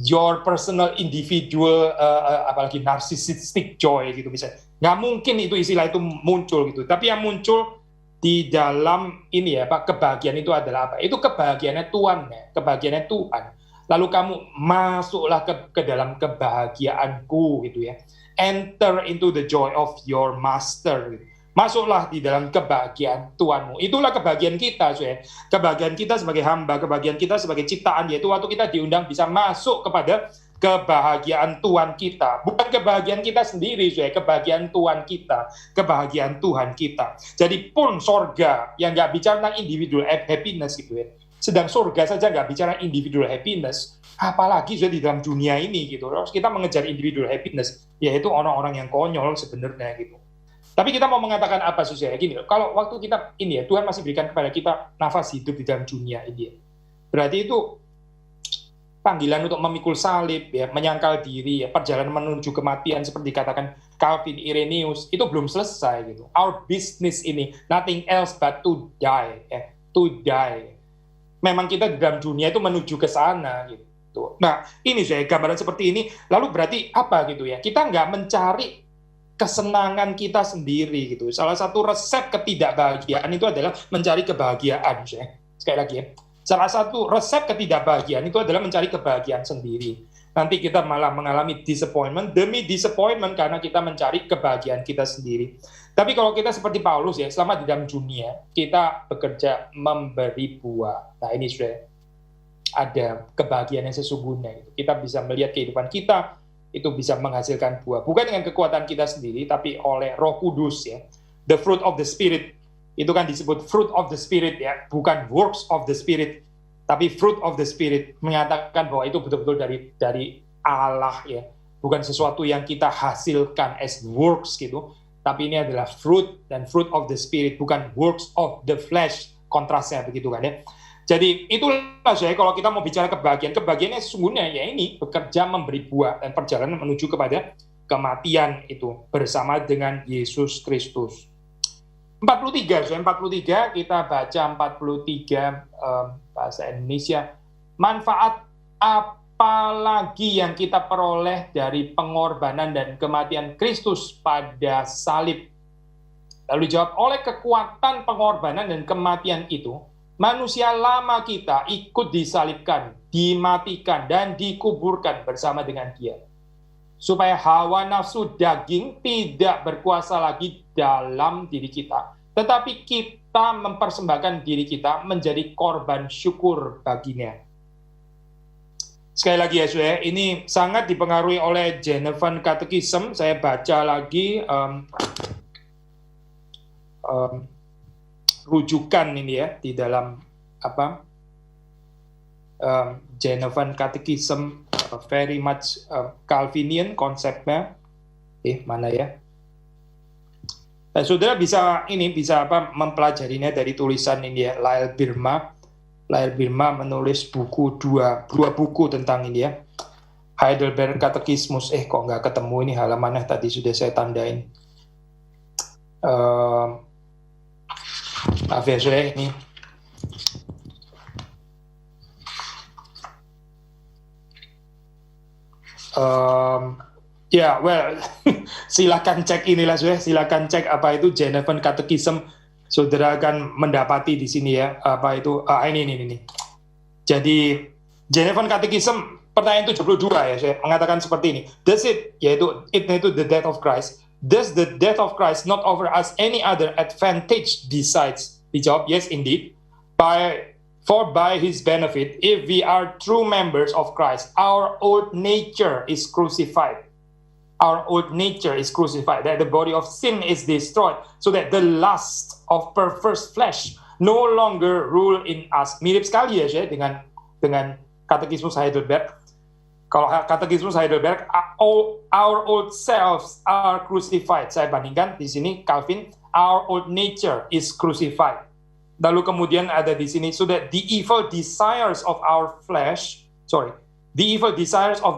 Your personal individual apalagi narcissistic joy gitu misalnya. Nggak mungkin itu istilah itu muncul gitu. Tapi yang muncul di dalam ini ya Pak, kebahagiaan itu adalah apa? Itu kebahagiaannya Tuhan ya, kebahagiaannya Tuhan. Lalu kamu masuklah ke dalam kebahagiaanku gitu ya. Enter into the joy of your master. Gitu. Masuklah di dalam kebahagiaan Tuhanmu. Itulah kebahagiaan kita, kebahagiaan kita sebagai hamba, kebahagiaan kita sebagai ciptaan, yaitu waktu kita diundang bisa masuk kepada kebahagiaan Tuhan kita, bukan kebahagiaan kita sendiri, kebahagiaan Tuhan kita, kebahagiaan Tuhan kita. Jadi pun sorga yang nggak bicara tentang individual happiness gitu ya, sedang sorga saja nggak bicara individual happiness, apalagi di dalam dunia ini gitu. Terus kita mengejar individual happiness, yaitu orang-orang yang konyol sebenarnya gitu. Tapi kita mau mengatakan apa gini, kalau waktu kita ini ya, Tuhan masih berikan kepada kita nafas hidup di dalam dunia ini ya, berarti itu panggilan untuk memikul salib, ya, menyangkal diri, ya, perjalanan menuju kematian seperti dikatakan Calvin Irenaeus, itu belum selesai gitu. Our business ini nothing else but to die, ya, to die. Memang kita di dalam dunia itu menuju ke sana gitu. Nah, ini gambaran seperti ini. Lalu berarti apa gitu ya? Kita nggak mencari kesenangan kita sendiri gitu. Salah satu resep ketidakbahagiaan itu adalah mencari kebahagiaan, sekali lagi ya. Salah satu resep ketidakbahagiaan itu adalah mencari kebahagiaan sendiri. Nanti kita malah mengalami disappointment demi disappointment karena kita mencari kebahagiaan kita sendiri. Tapi kalau kita seperti Paulus ya, selama di dalam dunia, kita bekerja memberi buah. Nah ini sudah ada kebahagiaan yang sesungguhnya. Kita bisa melihat kehidupan kita, itu bisa menghasilkan buah. Bukan dengan kekuatan kita sendiri, tapi oleh Roh Kudus ya. The fruit of the Spirit, itu kan disebut fruit of the Spirit ya, bukan works of the Spirit, tapi fruit of the Spirit, mengatakan bahwa itu betul-betul dari Allah ya. Bukan sesuatu yang kita hasilkan as works gitu, tapi ini adalah fruit, dan fruit of the Spirit, bukan works of the flesh, kontrasnya begitu kan ya. Jadi itulah saya, kalau kita mau bicara kebahagiaannya sesungguhnya ya ini, bekerja memberi buah, dan perjalanan menuju kepada kematian itu, bersama dengan Yesus Kristus. 43, saya 43, kita baca 43 bahasa Indonesia. Manfaat apalagi yang kita peroleh dari pengorbanan dan kematian Kristus pada salib? Lalu dijawab, oleh kekuatan pengorbanan dan kematian itu, manusia lama kita ikut disalibkan, dimatikan, dan dikuburkan bersama dengan Dia, supaya hawa nafsu daging tidak berkuasa lagi dalam diri kita, tetapi kita mempersembahkan diri kita menjadi korban syukur baginya. Sekali lagi ya saudara, ini sangat dipengaruhi oleh Genevan Catechism. Saya baca lagi rujukan ini ya, di dalam Genevan Catechism, very much Calvinian konsepnya. Mana ya? Nah, saudara bisa mempelajarinya dari tulisan ini ya, Lael Birma menulis dua buku tentang ini ya. Heidelberg Catechismus, kok nggak ketemu ini halamannya, tadi sudah saya tandain. Maaf ya saudara, ini silakan cek inilah saudara, silakan cek apa itu Genevan Catechism. Saudara akan mendapati di sini ya, ini. Jadi Genevan Catechism pertanyaan 72 ya, saya mengatakan seperti ini. Does it, yaitu the death of Christ, does the death of Christ not offer us any other advantage besides? Dijawab, yes indeed. For by his benefit, if we are true members of Christ, our old nature is crucified. Our old nature is crucified, that the body of sin is destroyed, so that the lust of perverse flesh no longer rule in us. Mirip sekali ya saya dengan Katekismus Heidelberg. Kalau Katekismus Heidelberg, our old selves are crucified. Saya bandingkan di sini Calvin, our old nature is crucified. Lalu kemudian ada di sini, so that the evil desires of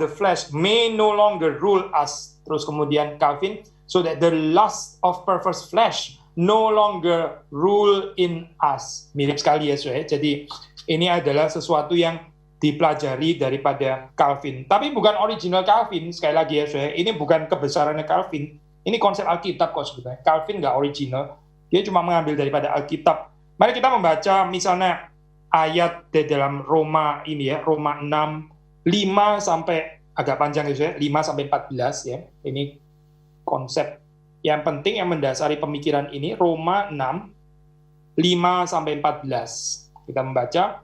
the flesh may no longer rule us. Terus kemudian Calvin, so that the lust of perverse flesh no longer rule in us. Mirip sekali ya saudara. Jadi ini adalah sesuatu yang dipelajari daripada Calvin. Tapi bukan original Calvin, sekali lagi ya saudara. Ini bukan kebesarannya Calvin. Ini konsep Alkitab kok sebenarnya. Calvin nggak original. Dia cuma mengambil daripada Alkitab. Mari kita membaca misalnya ayat di dalam Roma ini ya, Roma 6, 5 sampai agak panjang ya, 5 sampai 14 ya. Ini konsep yang penting yang mendasari pemikiran ini, Roma 6 5 sampai 14. Kita membaca.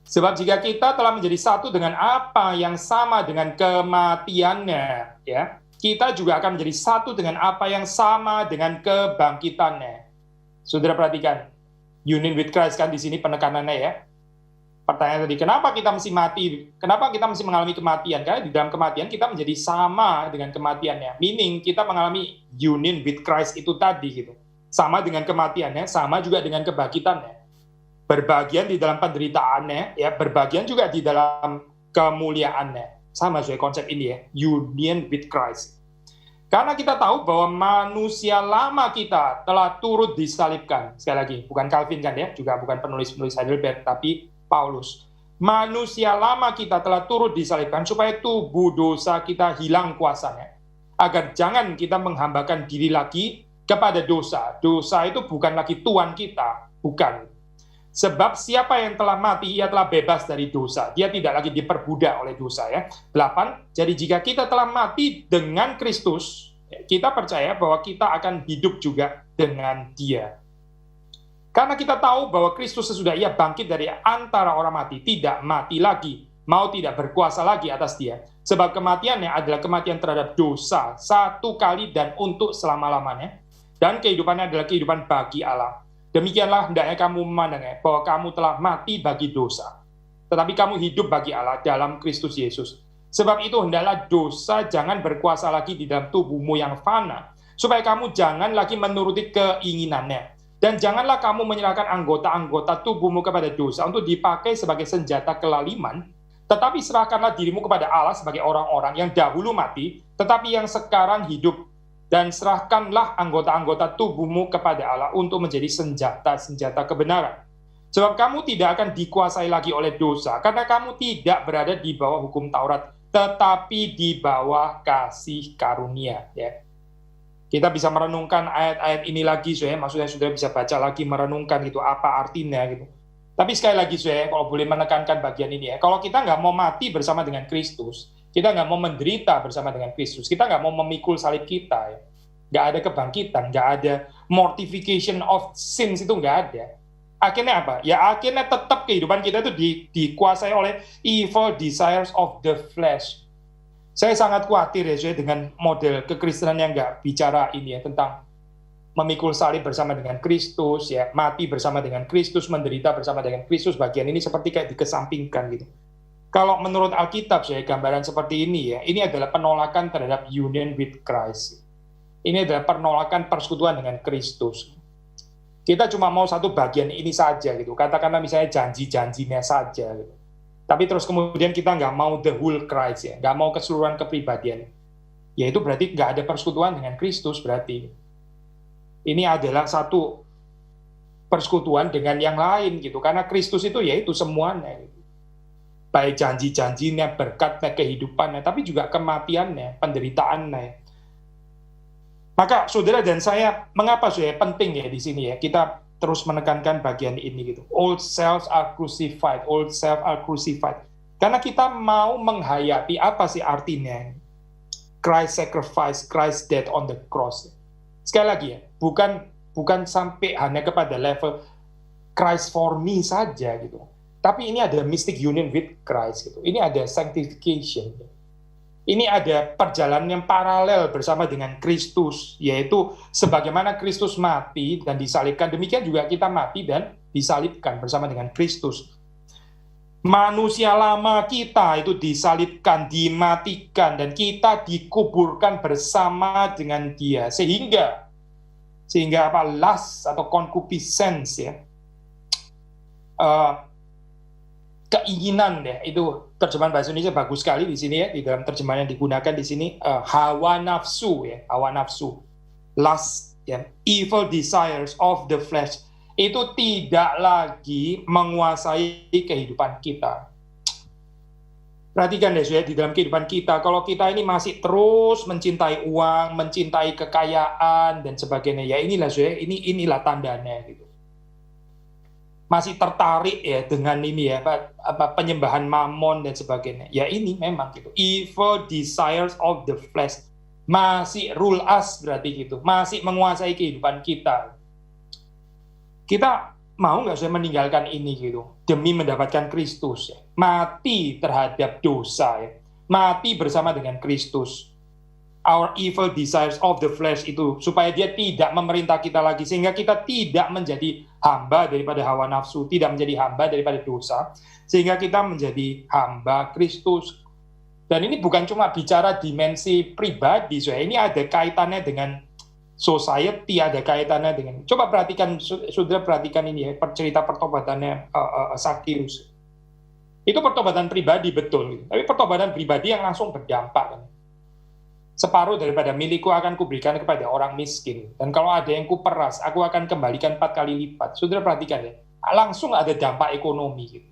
Sebab jika kita telah menjadi satu dengan apa yang sama dengan kematiannya, ya, kita juga akan menjadi satu dengan apa yang sama dengan kebangkitannya. Saudara perhatikan, union with Christ kan di sini penekanannya ya. Pertanyaan tadi, kenapa kita mesti mati? Kenapa kita mesti mengalami kematian? Karena di dalam kematian kita menjadi sama dengan kematiannya. Meaning kita mengalami union with Christ itu tadi gitu. Sama dengan kematiannya, sama juga dengan kebangkitannya. Berbagian di dalam penderitaannya, ya, berbagian juga di dalam kemuliaannya. Sama sesuai konsep ini ya, union with Christ. Karena kita tahu bahwa manusia lama kita telah turut disalibkan. Sekali lagi, bukan Calvin kan ya, juga bukan penulis-penulis Heidelberg, tapi Paulus. Manusia lama kita telah turut disalibkan supaya tubuh dosa kita hilang kuasanya. Agar jangan kita menghambakan diri lagi kepada dosa. Dosa itu bukan lagi Tuhan kita, bukan. Sebab siapa yang telah mati, ia telah bebas dari dosa. Dia tidak lagi diperbudak oleh dosa ya. 8, jadi jika kita telah mati dengan Kristus, Kita percaya bahwa kita akan hidup juga dengan Dia. Karena kita tahu bahwa Kristus sesudah Ia bangkit dari antara orang mati, tidak mati lagi, mau tidak berkuasa lagi atas Dia. Sebab kematiannya adalah kematian terhadap dosa, satu kali dan untuk selama-lamanya. Dan kehidupannya adalah kehidupan bagi Allah. Demikianlah hendaknya kamu memandangnya, bahwa kamu telah mati bagi dosa. Tetapi kamu hidup bagi Allah dalam Kristus Yesus. Sebab itu hendaklah dosa jangan berkuasa lagi di dalam tubuhmu yang fana, supaya kamu jangan lagi menuruti keinginannya. Dan janganlah kamu menyerahkan anggota-anggota tubuhmu kepada dosa untuk dipakai sebagai senjata kelaliman, tetapi serahkanlah dirimu kepada Allah sebagai orang-orang yang dahulu mati, tetapi yang sekarang hidup. Dan serahkanlah anggota-anggota tubuhmu kepada Allah untuk menjadi senjata-senjata kebenaran. Sebab kamu tidak akan dikuasai lagi oleh dosa, karena kamu tidak berada di bawah hukum Taurat, tetapi di bawah kasih karunia. Ya. Kita bisa merenungkan ayat-ayat ini lagi, maksudnya sudah bisa baca lagi, merenungkan gitu, apa artinya gitu. Tapi sekali lagi, kalau boleh menekankan bagian ini ya, kalau kita nggak mau mati bersama dengan Kristus, kita nggak mau menderita bersama dengan Kristus, kita nggak mau memikul salib kita, ya. Nggak ada kebangkitan, nggak ada mortification of sins, itu nggak ada. Akhirnya apa? Ya akhirnya tetap kehidupan kita itu dikuasai oleh evil desires of the flesh. Saya sangat khawatir ya dengan model kekristenan yang nggak bicara ini ya, tentang memikul salib bersama dengan Kristus, ya mati bersama dengan Kristus, menderita bersama dengan Kristus. Bagian ini seperti kayak dikesampingkan gitu. Kalau menurut Alkitab, gambaran seperti ini ya, ini adalah penolakan terhadap union with Christ. Ini adalah penolakan persekutuan dengan Kristus. Kita cuma mau satu bagian ini saja gitu. Katakanlah misalnya janji-janjinya saja gitu. Tapi terus kemudian kita nggak mau the whole Christ ya, nggak mau keseluruhan kepribadian. Ya itu berarti nggak ada persekutuan dengan Kristus berarti. Ini adalah satu persekutuan dengan yang lain gitu. Karena Kristus itu yaitu semuanya gitu. Baik janji-janjinya, berkatnya, kehidupannya, tapi juga kematiannya, penderitaannya. Maka saudara dan saya, mengapa penting ya di sini ya, kita terus menekankan bagian ini gitu. Old selves are crucified, old self are crucified. Karena kita mau menghayati apa sih artinya Christ sacrifice, Christ death on the cross. Sekali lagi ya, bukan sampai hanya kepada level Christ for me saja gitu. Tapi ini ada mystic union with Christ gitu. Ini ada sanctification. Ini ada perjalanan yang paralel bersama dengan Kristus, yaitu sebagaimana Kristus mati dan disalibkan, demikian juga kita mati dan disalibkan bersama dengan Kristus. Manusia lama kita itu disalibkan, dimatikan, dan kita dikuburkan bersama dengan Dia. Sehingga apa, lust atau concupiscence ya, keinginan ya, itu terjemahan bahasa Indonesia bagus sekali di sini ya, di dalam terjemahan yang digunakan di sini, hawa nafsu ya, hawa nafsu, lust ya, evil desires of the flesh, itu tidak lagi menguasai kehidupan kita. Perhatikan deh di dalam kehidupan kita, kalau kita ini masih terus mencintai uang, mencintai kekayaan dan sebagainya, ya inilah inilah tandanya gitu. Masih tertarik ya dengan ini ya, penyembahan mamon dan sebagainya. Ya ini memang gitu. Evil desires of the flesh masih rule us berarti gitu. Masih menguasai kehidupan kita. Kita mau nggak meninggalkan ini gitu demi mendapatkan Kristus ya. Mati terhadap dosa ya. Mati bersama dengan Kristus. Our evil desires of the flesh itu, supaya dia tidak memerintah kita lagi, sehingga kita tidak menjadi hamba daripada hawa nafsu, tidak menjadi hamba daripada dosa, sehingga kita menjadi hamba Kristus. Dan ini bukan cuma bicara dimensi pribadi, ini ada kaitannya dengan society, ada kaitannya dengan, coba perhatikan, saudara perhatikan ini ya, cerita pertobatannya Sakius. Itu pertobatan pribadi betul, tapi pertobatan pribadi yang langsung berdampak kan. Separuh daripada milikku akan kuberikan kepada orang miskin. Dan kalau ada yang kuperas, aku akan kembalikan 4 kali lipat. Saudara perhatikan ya, langsung ada dampak ekonomi. Gitu.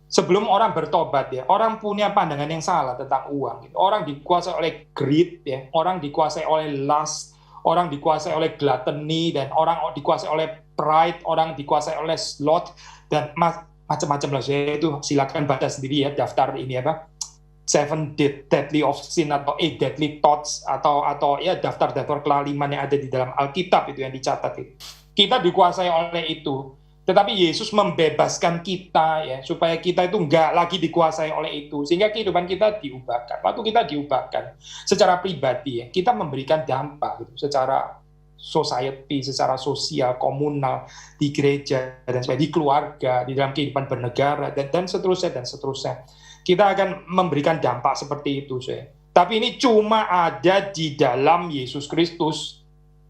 Sebelum orang bertobat ya, orang punya pandangan yang salah tentang uang. Gitu. Orang dikuasai oleh greed, ya, orang dikuasai oleh lust, orang dikuasai oleh gluttony, dan orang dikuasai oleh pride, orang dikuasai oleh sloth, dan macam-macam lah. Itu silakan baca sendiri ya, daftar ini apa. deadly of sin atau eight deadly thoughts atau ya daftar-daftar kelaliman yang ada di dalam Alkitab itu yang dicatat itu. Kita dikuasai oleh itu. Tetapi Yesus membebaskan kita ya supaya kita itu nggak lagi dikuasai oleh itu, sehingga kehidupan kita diubahkan. Waktu kita diubahkan secara pribadi ya, kita memberikan dampak gitu, secara society, secara sosial, komunal, di gereja dan sebagainya, di keluarga, di dalam kehidupan bernegara dan seterusnya dan seterusnya. Kita akan memberikan dampak seperti itu, saya. Tapi ini cuma ada di dalam Yesus Kristus.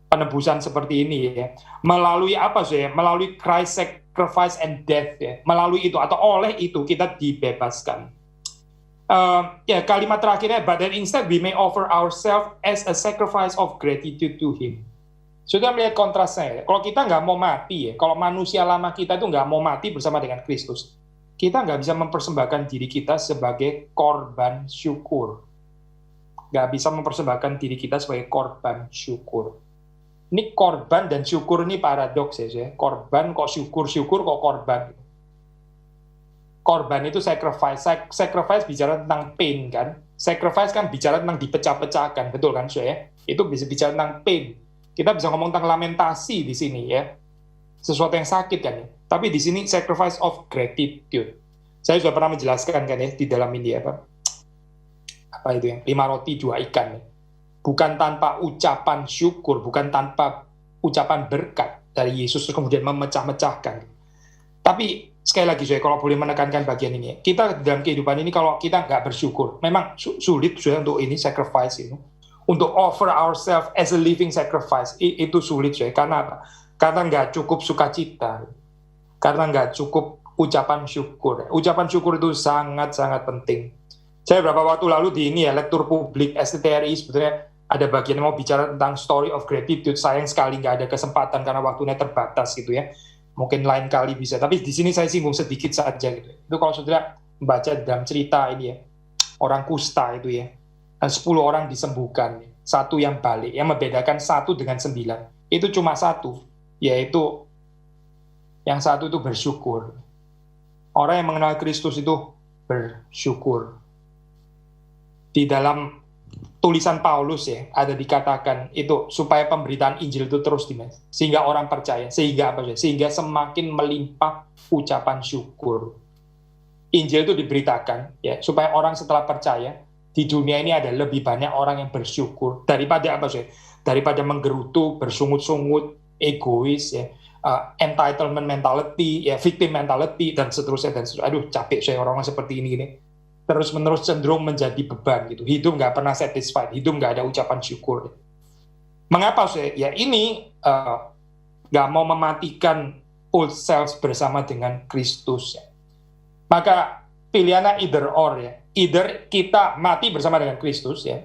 Penebusan seperti ini ya, melalui apa sih? Melalui Christ sacrifice and death ya, melalui itu atau oleh itu kita dibebaskan. Ya kalimat terakhirnya, but then instead we may offer ourselves as a sacrifice of gratitude to Him. Sudah melihat kontrasnya ya. Kalau kita nggak mau mati ya, kalau manusia lama kita itu nggak mau mati bersama dengan Kristus, kita nggak bisa mempersembahkan diri kita sebagai korban syukur. Nggak bisa mempersembahkan diri kita sebagai korban syukur. Ini korban dan syukur ini paradoks ya. Korban kok syukur, syukur kok korban. Korban itu sacrifice. Sacrifice bicara tentang pain kan. Sacrifice kan bicara tentang dipecah-pecahkan, betul kan saya? Itu bisa bicara tentang pain. Kita bisa ngomong tentang lamentasi di sini ya. Sesuatu yang sakit kan ya. Tapi di sini sacrifice of gratitude. Saya sudah pernah menjelaskan kan ya di dalam ini apa itu yang 5 roti 2 ikan ya. Bukan tanpa ucapan syukur, bukan tanpa ucapan berkat dari Yesus kemudian memecah-mecahkan. Tapi sekali lagi saya kalau boleh menekankan bagian ini, kita dalam kehidupan ini kalau kita nggak bersyukur, memang sulit saya untuk ini sacrifice itu, untuk offer ourselves as a living sacrifice itu sulit saya. Karena apa? Karena nggak cukup sukacita, karena nggak cukup ucapan syukur. Ucapan syukur itu sangat-sangat penting. Saya beberapa waktu lalu di ini ya lektur publik STTRI sebetulnya ada bagian yang mau bicara tentang story of gratitude. Sayang sekali nggak ada kesempatan karena waktunya terbatas gitu ya. Mungkin lain kali bisa. Tapi di sini saya singgung sedikit saja gitu. Itu kalau saudara membaca dalam cerita ini ya, orang kusta itu ya, dan 10 orang disembuhkan, satu yang balik. Yang membedakan 1 dengan 9 itu cuma 1, yaitu yang 1 itu bersyukur. Orang yang mengenal Kristus itu bersyukur. Di dalam tulisan Paulus ya, ada dikatakan itu supaya pemberitaan Injil itu terus dimensi, sehingga orang percaya, sehingga apa? Sehingga semakin melimpah ucapan syukur. Injil itu diberitakan ya, supaya orang setelah percaya di dunia ini ada lebih banyak orang yang bersyukur daripada apa sih? Daripada menggerutu, bersungut-sungut, egois ya, entitlement mentality, ya victim mentality dan seterusnya dan seterusnya. Aduh capek saya orang seperti ini gini. Terus-menerus cenderung menjadi beban gitu. Hidup nggak pernah satisfied, hidup nggak ada ucapan syukur. Mengapa saya? Ya ini nggak mau mematikan old self bersama dengan Kristus. Ya. Maka pilihannya either or ya. Either kita mati bersama dengan Kristus ya,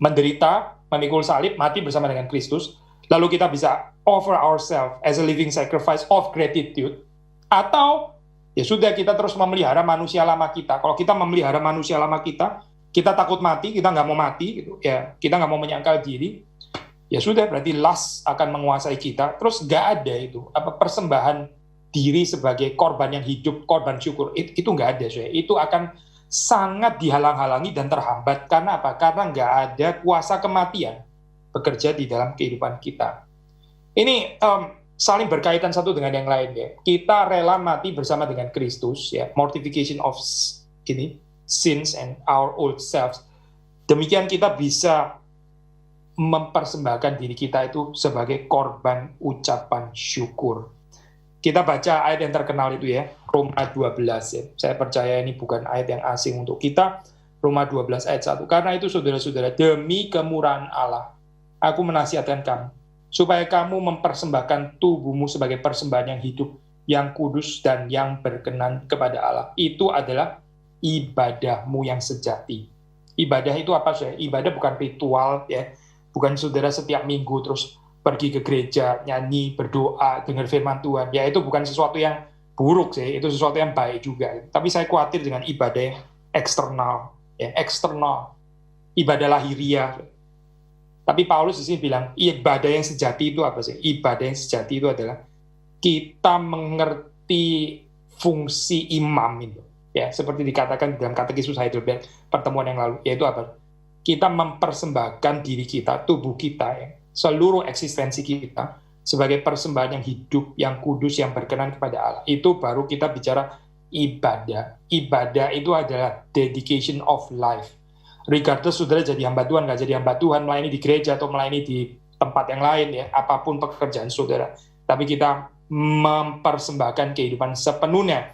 menderita, memikul salib, mati bersama dengan Kristus, lalu kita bisa offer ourselves as a living sacrifice of gratitude, atau ya sudah kita terus memelihara manusia lama kita. Kalau kita memelihara manusia lama kita takut mati, kita nggak mau mati, gitu. Ya kita nggak mau menyangkal diri. Ya sudah berarti lust akan menguasai kita. Terus nggak ada itu apa persembahan diri sebagai korban yang hidup, korban syukur itu nggak ada. Itu akan sangat dihalang-halangi dan terhambat. Karena apa? Karena nggak ada kuasa kematian bekerja di dalam kehidupan kita. Ini saling berkaitan satu dengan yang lain ya. Kita rela mati bersama dengan Kristus ya, mortification of sins and our old selves. Demikian kita bisa mempersembahkan diri kita itu sebagai korban ucapan syukur. Kita baca ayat yang terkenal itu ya, Roma 12 ya. Saya percaya ini bukan ayat yang asing untuk kita. Roma 12 ayat 1. Karena itu saudara-saudara, demi kemurahan Allah, aku menasihatkan kamu supaya kamu mempersembahkan tubuhmu sebagai persembahan yang hidup, yang kudus, dan yang berkenan kepada Allah. Itu adalah ibadahmu yang sejati. Ibadah itu apa sih? Ibadah bukan ritual, ya, bukan saudara setiap minggu terus pergi ke gereja, nyanyi, berdoa, dengar firman Tuhan. Ya itu bukan sesuatu yang buruk sih, itu sesuatu yang baik juga. Tapi saya khawatir dengan ibadah yang eksternal, ya, eksternal, ibadah lahiriah. Tapi Paulus di sini bilang, ibadah yang sejati itu apa sih? Ibadah yang sejati itu adalah kita mengerti fungsi imam itu. Ya, seperti dikatakan dalam Katekismus Heidelberg pertemuan yang lalu, yaitu apa? Kita mempersembahkan diri kita, tubuh kita, ya, seluruh eksistensi kita sebagai persembahan yang hidup, yang kudus, yang berkenan kepada Allah. Itu baru kita bicara ibadah. Ibadah itu adalah dedication of life. Regardless saudara jadi hamba Tuhan, nggak jadi hamba Tuhan, melayani di gereja atau melayani di tempat yang lain, ya, apapun pekerjaan saudara. Tapi kita mempersembahkan kehidupan sepenuhnya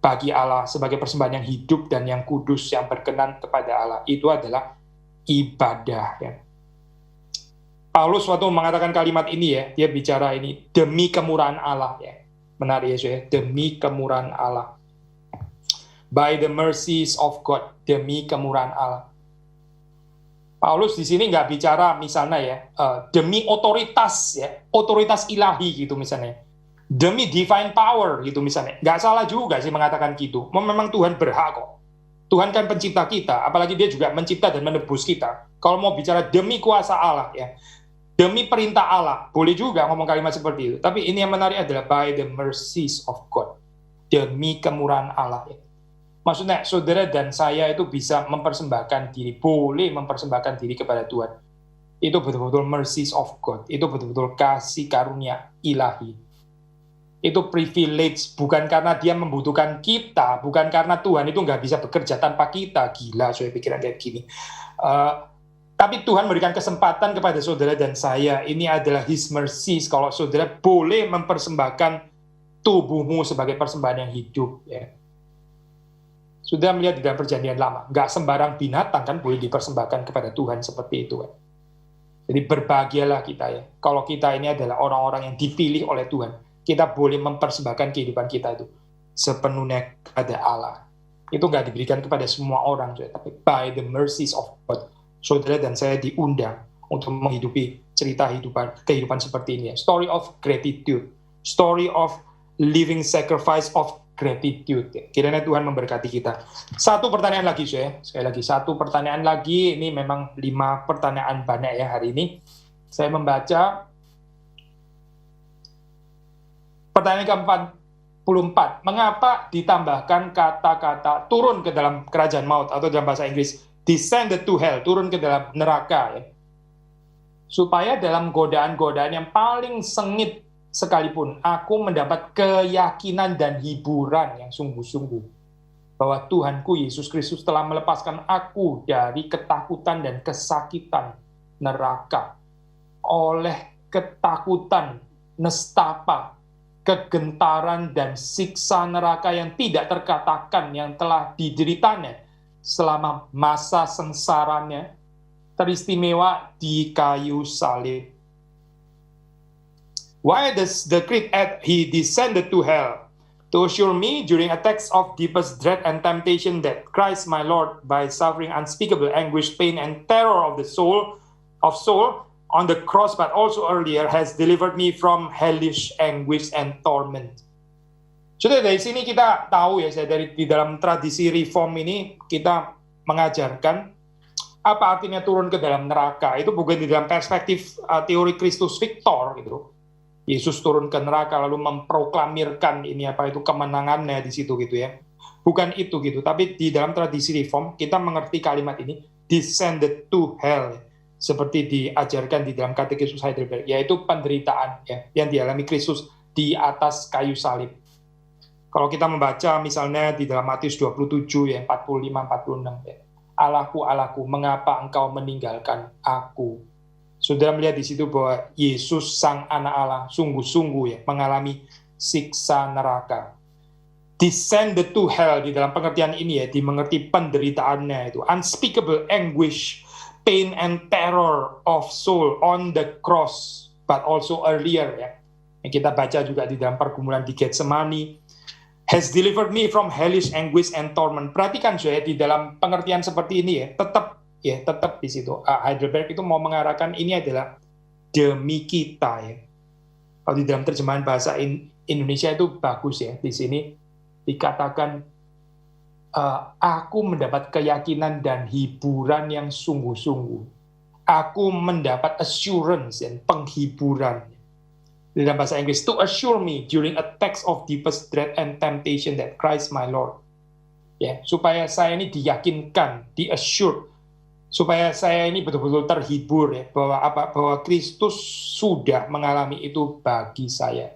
bagi Allah sebagai persembahan yang hidup dan yang kudus, yang berkenan kepada Allah. Itu adalah ibadah, ya. Paulus waktu mengatakan kalimat ini, ya, dia bicara ini demi kemurahan Allah, ya. Menarik ya, demi kemurahan Allah. By the mercies of God, demi kemurahan Allah. Paulus di sini nggak bicara misalnya ya demi otoritas, ya, otoritas ilahi gitu misalnya, demi divine power gitu misalnya. Nggak salah juga sih mengatakan gitu. Memang Tuhan berhak kok. Tuhan kan pencipta kita, apalagi dia juga mencipta dan menebus kita. Kalau mau bicara demi kuasa Allah, ya, demi perintah Allah, boleh juga ngomong kalimat seperti itu. Tapi ini yang menarik adalah by the mercies of God, demi kemurahan Allah, ya. Maksudnya saudara dan saya itu bisa mempersembahkan diri, boleh mempersembahkan diri kepada Tuhan. Itu betul-betul mercies of God, itu betul-betul kasih karunia ilahi. Itu privilege, bukan karena dia membutuhkan kita, bukan karena Tuhan itu nggak bisa bekerja tanpa kita. Gila, saya pikiran kayak gini. Tapi Tuhan memberikan kesempatan kepada saudara dan saya. Ini adalah His mercies. Kalau saudara boleh mempersembahkan tubuhmu sebagai persembahan yang hidup, ya. Sudah melihat di dalam perjanjian lama, nggak sembarang binatang kan boleh dipersembahkan kepada Tuhan seperti itu, kan. Jadi berbahagialah kita, ya. Kalau kita ini adalah orang-orang yang dipilih oleh Tuhan, kita boleh mempersembahkan kehidupan kita itu sepenuhnya kepada Allah. Itu nggak diberikan kepada semua orang, tapi by the mercies of God, saudara dan saya diundang untuk menghidupi cerita kehidupan seperti ini, ya. Story of gratitude, story of living sacrifice of gratitude. Kiranya Tuhan memberkati kita. Satu pertanyaan lagi, saya. Sekali lagi, satu pertanyaan lagi. Ini memang 5 pertanyaan banyak ya hari ini. Saya membaca pertanyaan ke-44. Mengapa ditambahkan kata-kata turun ke dalam kerajaan maut, atau dalam bahasa Inggris descended to hell, turun ke dalam neraka, ya. Supaya dalam godaan-godaan yang paling sengit sekalipun aku mendapat keyakinan dan hiburan yang sungguh-sungguh bahwa Tuhanku Yesus Kristus telah melepaskan aku dari ketakutan dan kesakitan neraka. Oleh ketakutan, nestapa, kegentaran dan siksa neraka yang tidak terkatakan yang telah dideritanya selama masa sengsaranya teristimewa di kayu salib. Why does the creed add he descended to hell? To assure me during attacks of deepest dread and temptation that Christ my Lord, by suffering unspeakable anguish, pain, and terror of the soul on the cross, but also earlier, has delivered me from hellish anguish and torment. Sudah dari sini kita tahu ya, di dalam tradisi reform ini kita mengajarkan apa artinya turun ke dalam neraka. Itu bukan di dalam perspektif teori Kristus Victor gitu. Yesus turun ke neraka lalu memproklamirkan ini apa itu kemenangannya di situ gitu ya. Bukan itu gitu, tapi di dalam tradisi reform kita mengerti kalimat ini descended to hell, seperti diajarkan di dalam Katekismus Heidelberg, yaitu penderitaan ya yang dialami Kristus di atas kayu salib. Kalau kita membaca misalnya di dalam Matius 27 ya 45-46 ya. Allahku, Allahku, mengapa engkau meninggalkan aku? Sudah melihat di situ bahwa Yesus sang anak Allah sungguh-sungguh ya mengalami siksa neraka. Descended to hell di dalam pengertian ini ya dimengerti penderitaannya itu unspeakable anguish, pain and terror of soul on the cross, but also earlier ya. Yang kita baca juga di dalam pergumulan di Getsemani, has delivered me from hellish anguish and torment. Perhatikan saya di dalam pengertian seperti ini ya tetap di situ. Heidelberg itu mau mengarahkan ini adalah demi kita ya. Kalau di dalam terjemahan bahasa Indonesia itu bagus ya. Di sini dikatakan aku mendapat keyakinan dan hiburan yang sungguh-sungguh. Aku mendapat assurance dan penghiburan. Di dalam bahasa Inggris, to assure me during attacks of deepest dread and temptation that Christ my Lord. ya, supaya saya ini diyakinkan, di-assured, supaya saya ini betul-betul terhibur ya, bahwa Kristus sudah mengalami itu bagi saya.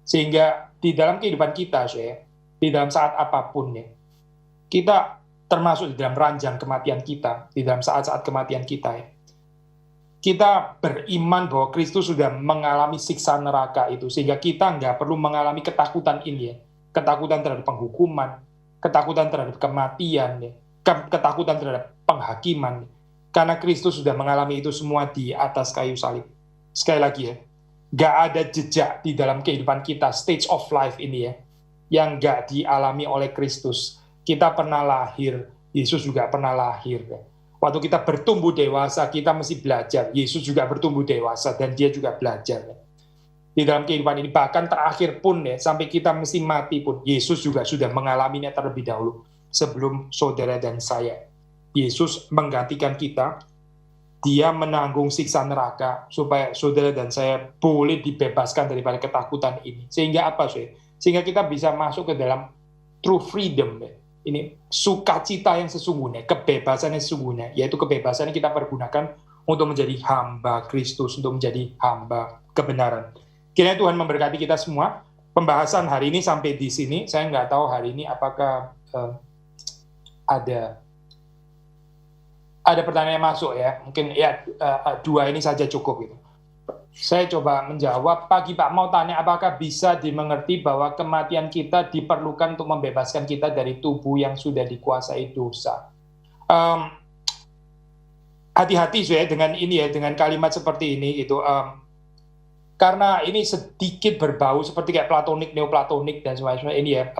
Sehingga di dalam kehidupan kita, ya, di dalam saat apapun ya, kita termasuk di dalam ranjang kematian kita, di dalam saat-saat kematian kita ya, kita beriman bahwa Kristus sudah mengalami siksa neraka itu, sehingga kita nggak perlu mengalami ketakutan ini ya, ketakutan terhadap penghukuman, ketakutan terhadap kematian, ya, ketakutan terhadap penghakiman, karena Kristus sudah mengalami itu semua di atas kayu salib. Sekali lagi ya, nggak ada jejak di dalam kehidupan kita, stage of life ini ya, yang nggak dialami oleh Kristus. Kita pernah lahir, Yesus juga pernah lahir ya. Waktu kita bertumbuh dewasa, kita mesti belajar. Yesus juga bertumbuh dewasa, dan dia juga belajar. Di dalam kehidupan ini, bahkan terakhir pun, ya, sampai kita mesti mati pun, Yesus juga sudah mengalaminya terlebih dahulu, sebelum saudara dan saya. Yesus menggantikan kita, dia menanggung siksa neraka, supaya saudara dan saya boleh dibebaskan daripada ketakutan ini. Sehingga apa, saudara? Sehingga kita bisa masuk ke dalam true freedom, ya. Ini sukacita yang sesungguhnya, kebebasan yang sesungguhnya, yaitu kebebasan yang kita pergunakan untuk menjadi hamba Kristus, untuk menjadi hamba kebenaran. Kiranya Tuhan memberkati kita semua. Pembahasan hari ini sampai di sini. Saya nggak tahu hari ini apakah ada pertanyaan yang masuk ya. Mungkin ya 2 ini saja cukup gitu. Saya coba menjawab. Pagi Pak, mau tanya apakah bisa dimengerti bahwa kematian kita diperlukan untuk membebaskan kita dari tubuh yang sudah dikuasai dosa. Hati-hati ya dengan ini ya, dengan kalimat seperti ini gitu. Karena ini sedikit berbau seperti kayak platonik, neoplatonik dan semacamnya ini ya.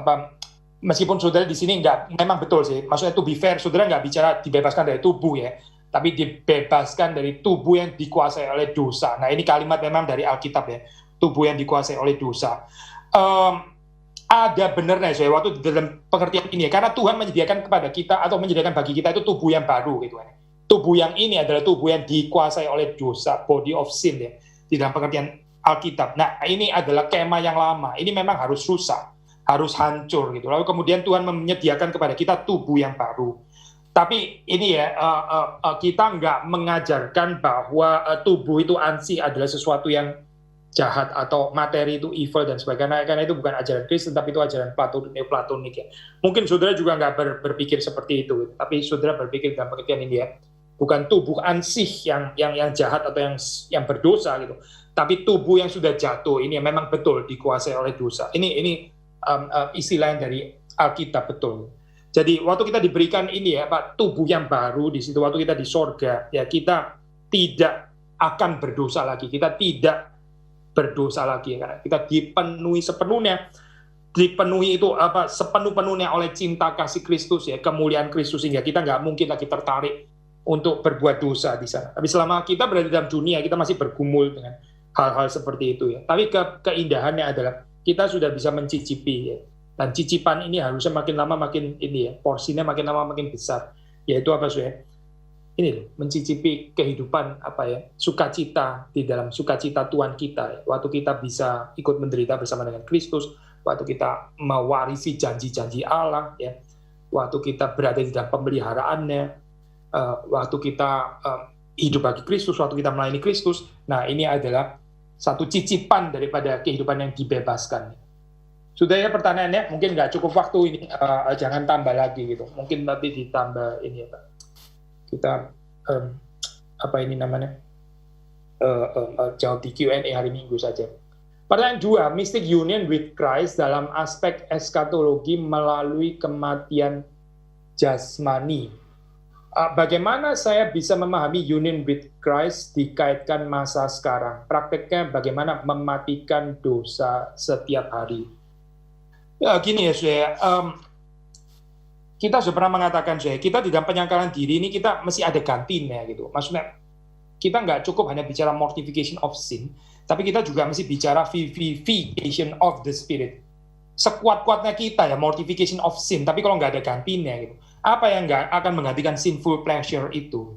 Meskipun saudara di sini memang betul sih. Maksudnya to be fair, saudara nggak bicara dibebaskan dari tubuh ya, tapi dibebaskan dari tubuh yang dikuasai oleh dosa. Nah, ini kalimat memang dari Alkitab ya, tubuh yang dikuasai oleh dosa. Ada benarnya saya waktu dalam pengertian ini ya, karena Tuhan menyediakan kepada kita atau menyediakan bagi kita itu tubuh yang baru gitu kan. Tubuh yang ini adalah tubuh yang dikuasai oleh dosa, body of sin ya, di dalam pengertian Alkitab. Nah, ini adalah kema yang lama. Ini memang harus rusak, harus hancur gitu. Lalu kemudian Tuhan menyediakan kepada kita tubuh yang baru. Tapi ini ya, kita nggak mengajarkan bahwa tubuh itu ansih adalah sesuatu yang jahat atau materi itu evil dan sebagainya. Karena itu bukan ajaran Kristen, tapi itu ajaran Platonik ya. Mungkin saudara juga nggak berpikir seperti itu, tapi saudara berpikir dalam pengertian ini ya, bukan tubuh ansih yang jahat atau yang berdosa gitu, tapi tubuh yang sudah jatuh ini yang memang betul dikuasai oleh dosa. Ini istilah yang dari Alkitab betul. Jadi waktu kita diberikan ini ya Pak, tubuh yang baru di situ, waktu kita di sorga ya, kita tidak akan berdosa lagi, kita tidak berdosa lagi karena kita dipenuhi sepenuhnya, dipenuhi itu sepenuh-penuhnya oleh cinta kasih Kristus ya, kemuliaan Kristus, sehingga kita nggak mungkin lagi tertarik untuk berbuat dosa di sana. Tapi selama kita berada dalam dunia, kita masih bergumul dengan hal-hal seperti itu ya. Tapi keindahannya adalah kita sudah bisa mencicipi ya. Dan cicipan ini harusnya makin lama makin ini ya, porsinya makin lama makin besar. Yaitu apa sih ya? Ini loh, mencicipi kehidupan sukacita di dalam sukacita Tuhan kita. Ya. Waktu kita bisa ikut menderita bersama dengan Kristus, waktu kita mewarisi janji-janji Allah ya. Waktu kita berada di dalam pemeliharaannya, waktu kita hidup bagi Kristus, waktu kita melayani Kristus. Nah, ini adalah satu cicipan daripada kehidupan yang dibebaskan. Sudah ya pertanyaannya, mungkin nggak cukup waktu ini, jangan tambah lagi gitu. Mungkin nanti ditambah ini ya Pak. Kita jawab di Q&A hari Minggu saja. Pertanyaan 2, mystic union with Christ dalam aspek eskatologi melalui kematian jasmani. Bagaimana saya bisa memahami union with Christ dikaitkan masa sekarang? Prakteknya bagaimana mematikan dosa setiap hari? Ya, gini ya, saya kita sudah pernah mengatakan, saya kita di dalam penyangkalan diri ini kita mesti ada gantinya gitu. Maksudnya kita nggak cukup hanya bicara mortification of sin, tapi kita juga mesti bicara vivification of the spirit. Sekuat-kuatnya kita ya mortification of sin, tapi kalau nggak ada gantinya gitu, apa yang nggak akan menggantikan sinful pleasure itu?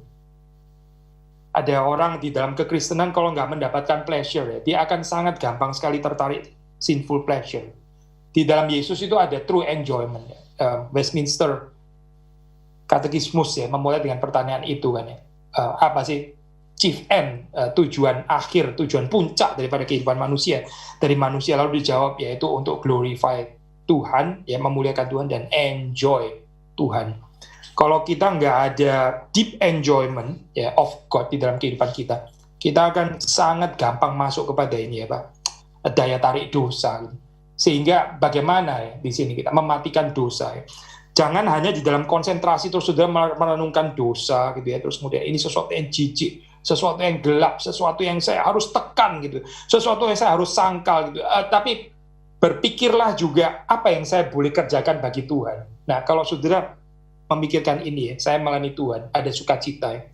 Ada orang di dalam kekristenan kalau nggak mendapatkan pleasure ya, dia akan sangat gampang sekali tertarik sinful pleasure. Di dalam Yesus itu ada true enjoyment ya. Westminster Katekismus ya, memulai dengan pertanyaan itu kan ya. Apa sih chief end, tujuan akhir, tujuan puncak daripada kehidupan manusia, dari manusia? Lalu dijawab yaitu untuk glorify Tuhan, ya, memuliakan Tuhan dan enjoy Tuhan. Kalau kita nggak ada deep enjoyment ya of God di dalam kehidupan kita, kita akan sangat gampang masuk kepada ini ya Pak, daya tarik dosa. Sehingga bagaimana ya di sini kita mematikan dosa ya. Jangan hanya di dalam konsentrasi terus sudah merenungkan dosa gitu ya, terus kemudian ini sesuatu yang jijik, sesuatu yang gelap, sesuatu yang saya harus tekan gitu, sesuatu yang saya harus sangkal gitu. Tapi berpikirlah juga apa yang saya boleh kerjakan bagi Tuhan. Nah, kalau saudara memikirkan ini ya, saya melayani Tuhan, ada sukacita ya.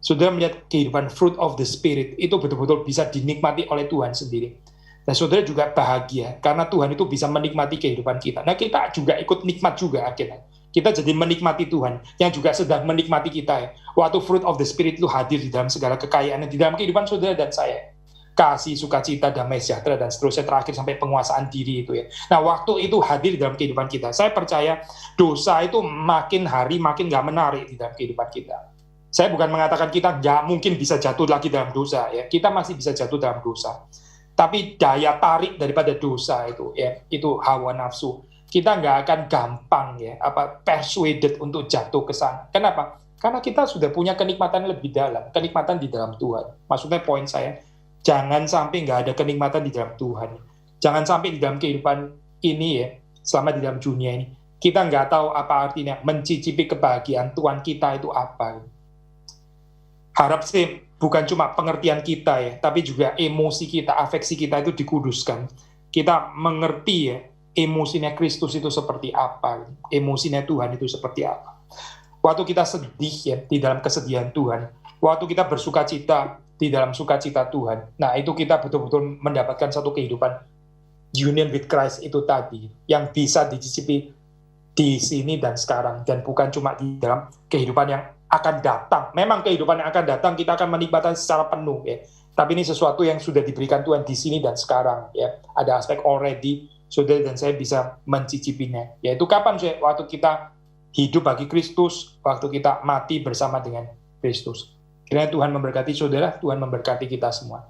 Saudara melihat kehidupan fruit of the spirit itu betul-betul bisa dinikmati oleh Tuhan sendiri. Dan saudara juga bahagia karena Tuhan itu bisa menikmati kehidupan kita. Nah, kita juga ikut nikmat juga akhirnya. Kita jadi menikmati Tuhan yang juga sedang menikmati kita ya. Waktu fruit of the spirit itu hadir di dalam segala kekayaan di dalam kehidupan saudara dan saya. Kasih, sukacita, damai sejahtera, dan seterusnya terakhir sampai penguasaan diri itu ya. Nah, waktu itu hadir di dalam kehidupan kita. Saya percaya dosa itu makin hari makin gak menarik di dalam kehidupan kita. Saya bukan mengatakan kita gak mungkin bisa jatuh lagi dalam dosa ya. Kita masih bisa jatuh dalam dosa. Tapi daya tarik daripada dosa itu ya, itu hawa nafsu. Kita nggak akan gampang ya, persuaded untuk jatuh ke sana. Kenapa? Karena kita sudah punya kenikmatan lebih dalam, kenikmatan di dalam Tuhan. Maksudnya poin saya, jangan sampai nggak ada kenikmatan di dalam Tuhan. Jangan sampai di dalam kehidupan ini ya, selama di dalam dunia ini, kita nggak tahu apa artinya mencicipi kebahagiaan Tuhan kita itu apa. Harap sih bukan cuma pengertian kita ya, tapi juga emosi kita, afeksi kita itu dikuduskan. Kita mengerti ya, emosinya Kristus itu seperti apa, emosinya Tuhan itu seperti apa. Waktu kita sedih ya, di dalam kesedihan Tuhan, waktu kita bersuka cita di dalam sukacita Tuhan, nah itu kita betul-betul mendapatkan satu kehidupan union with Christ itu tadi, yang bisa dicicipi di sini dan sekarang, dan bukan cuma di dalam kehidupan yang akan datang. Memang kehidupan yang akan datang kita akan menikmati secara penuh ya. Tapi ini sesuatu yang sudah diberikan Tuhan di sini dan sekarang ya. Ada aspek already, saudara dan saya bisa mencicipinya. Yaitu kapan sih? Waktu kita hidup bagi Kristus, waktu kita mati bersama dengan Kristus. Kiranya Tuhan memberkati saudara, Tuhan memberkati kita semua.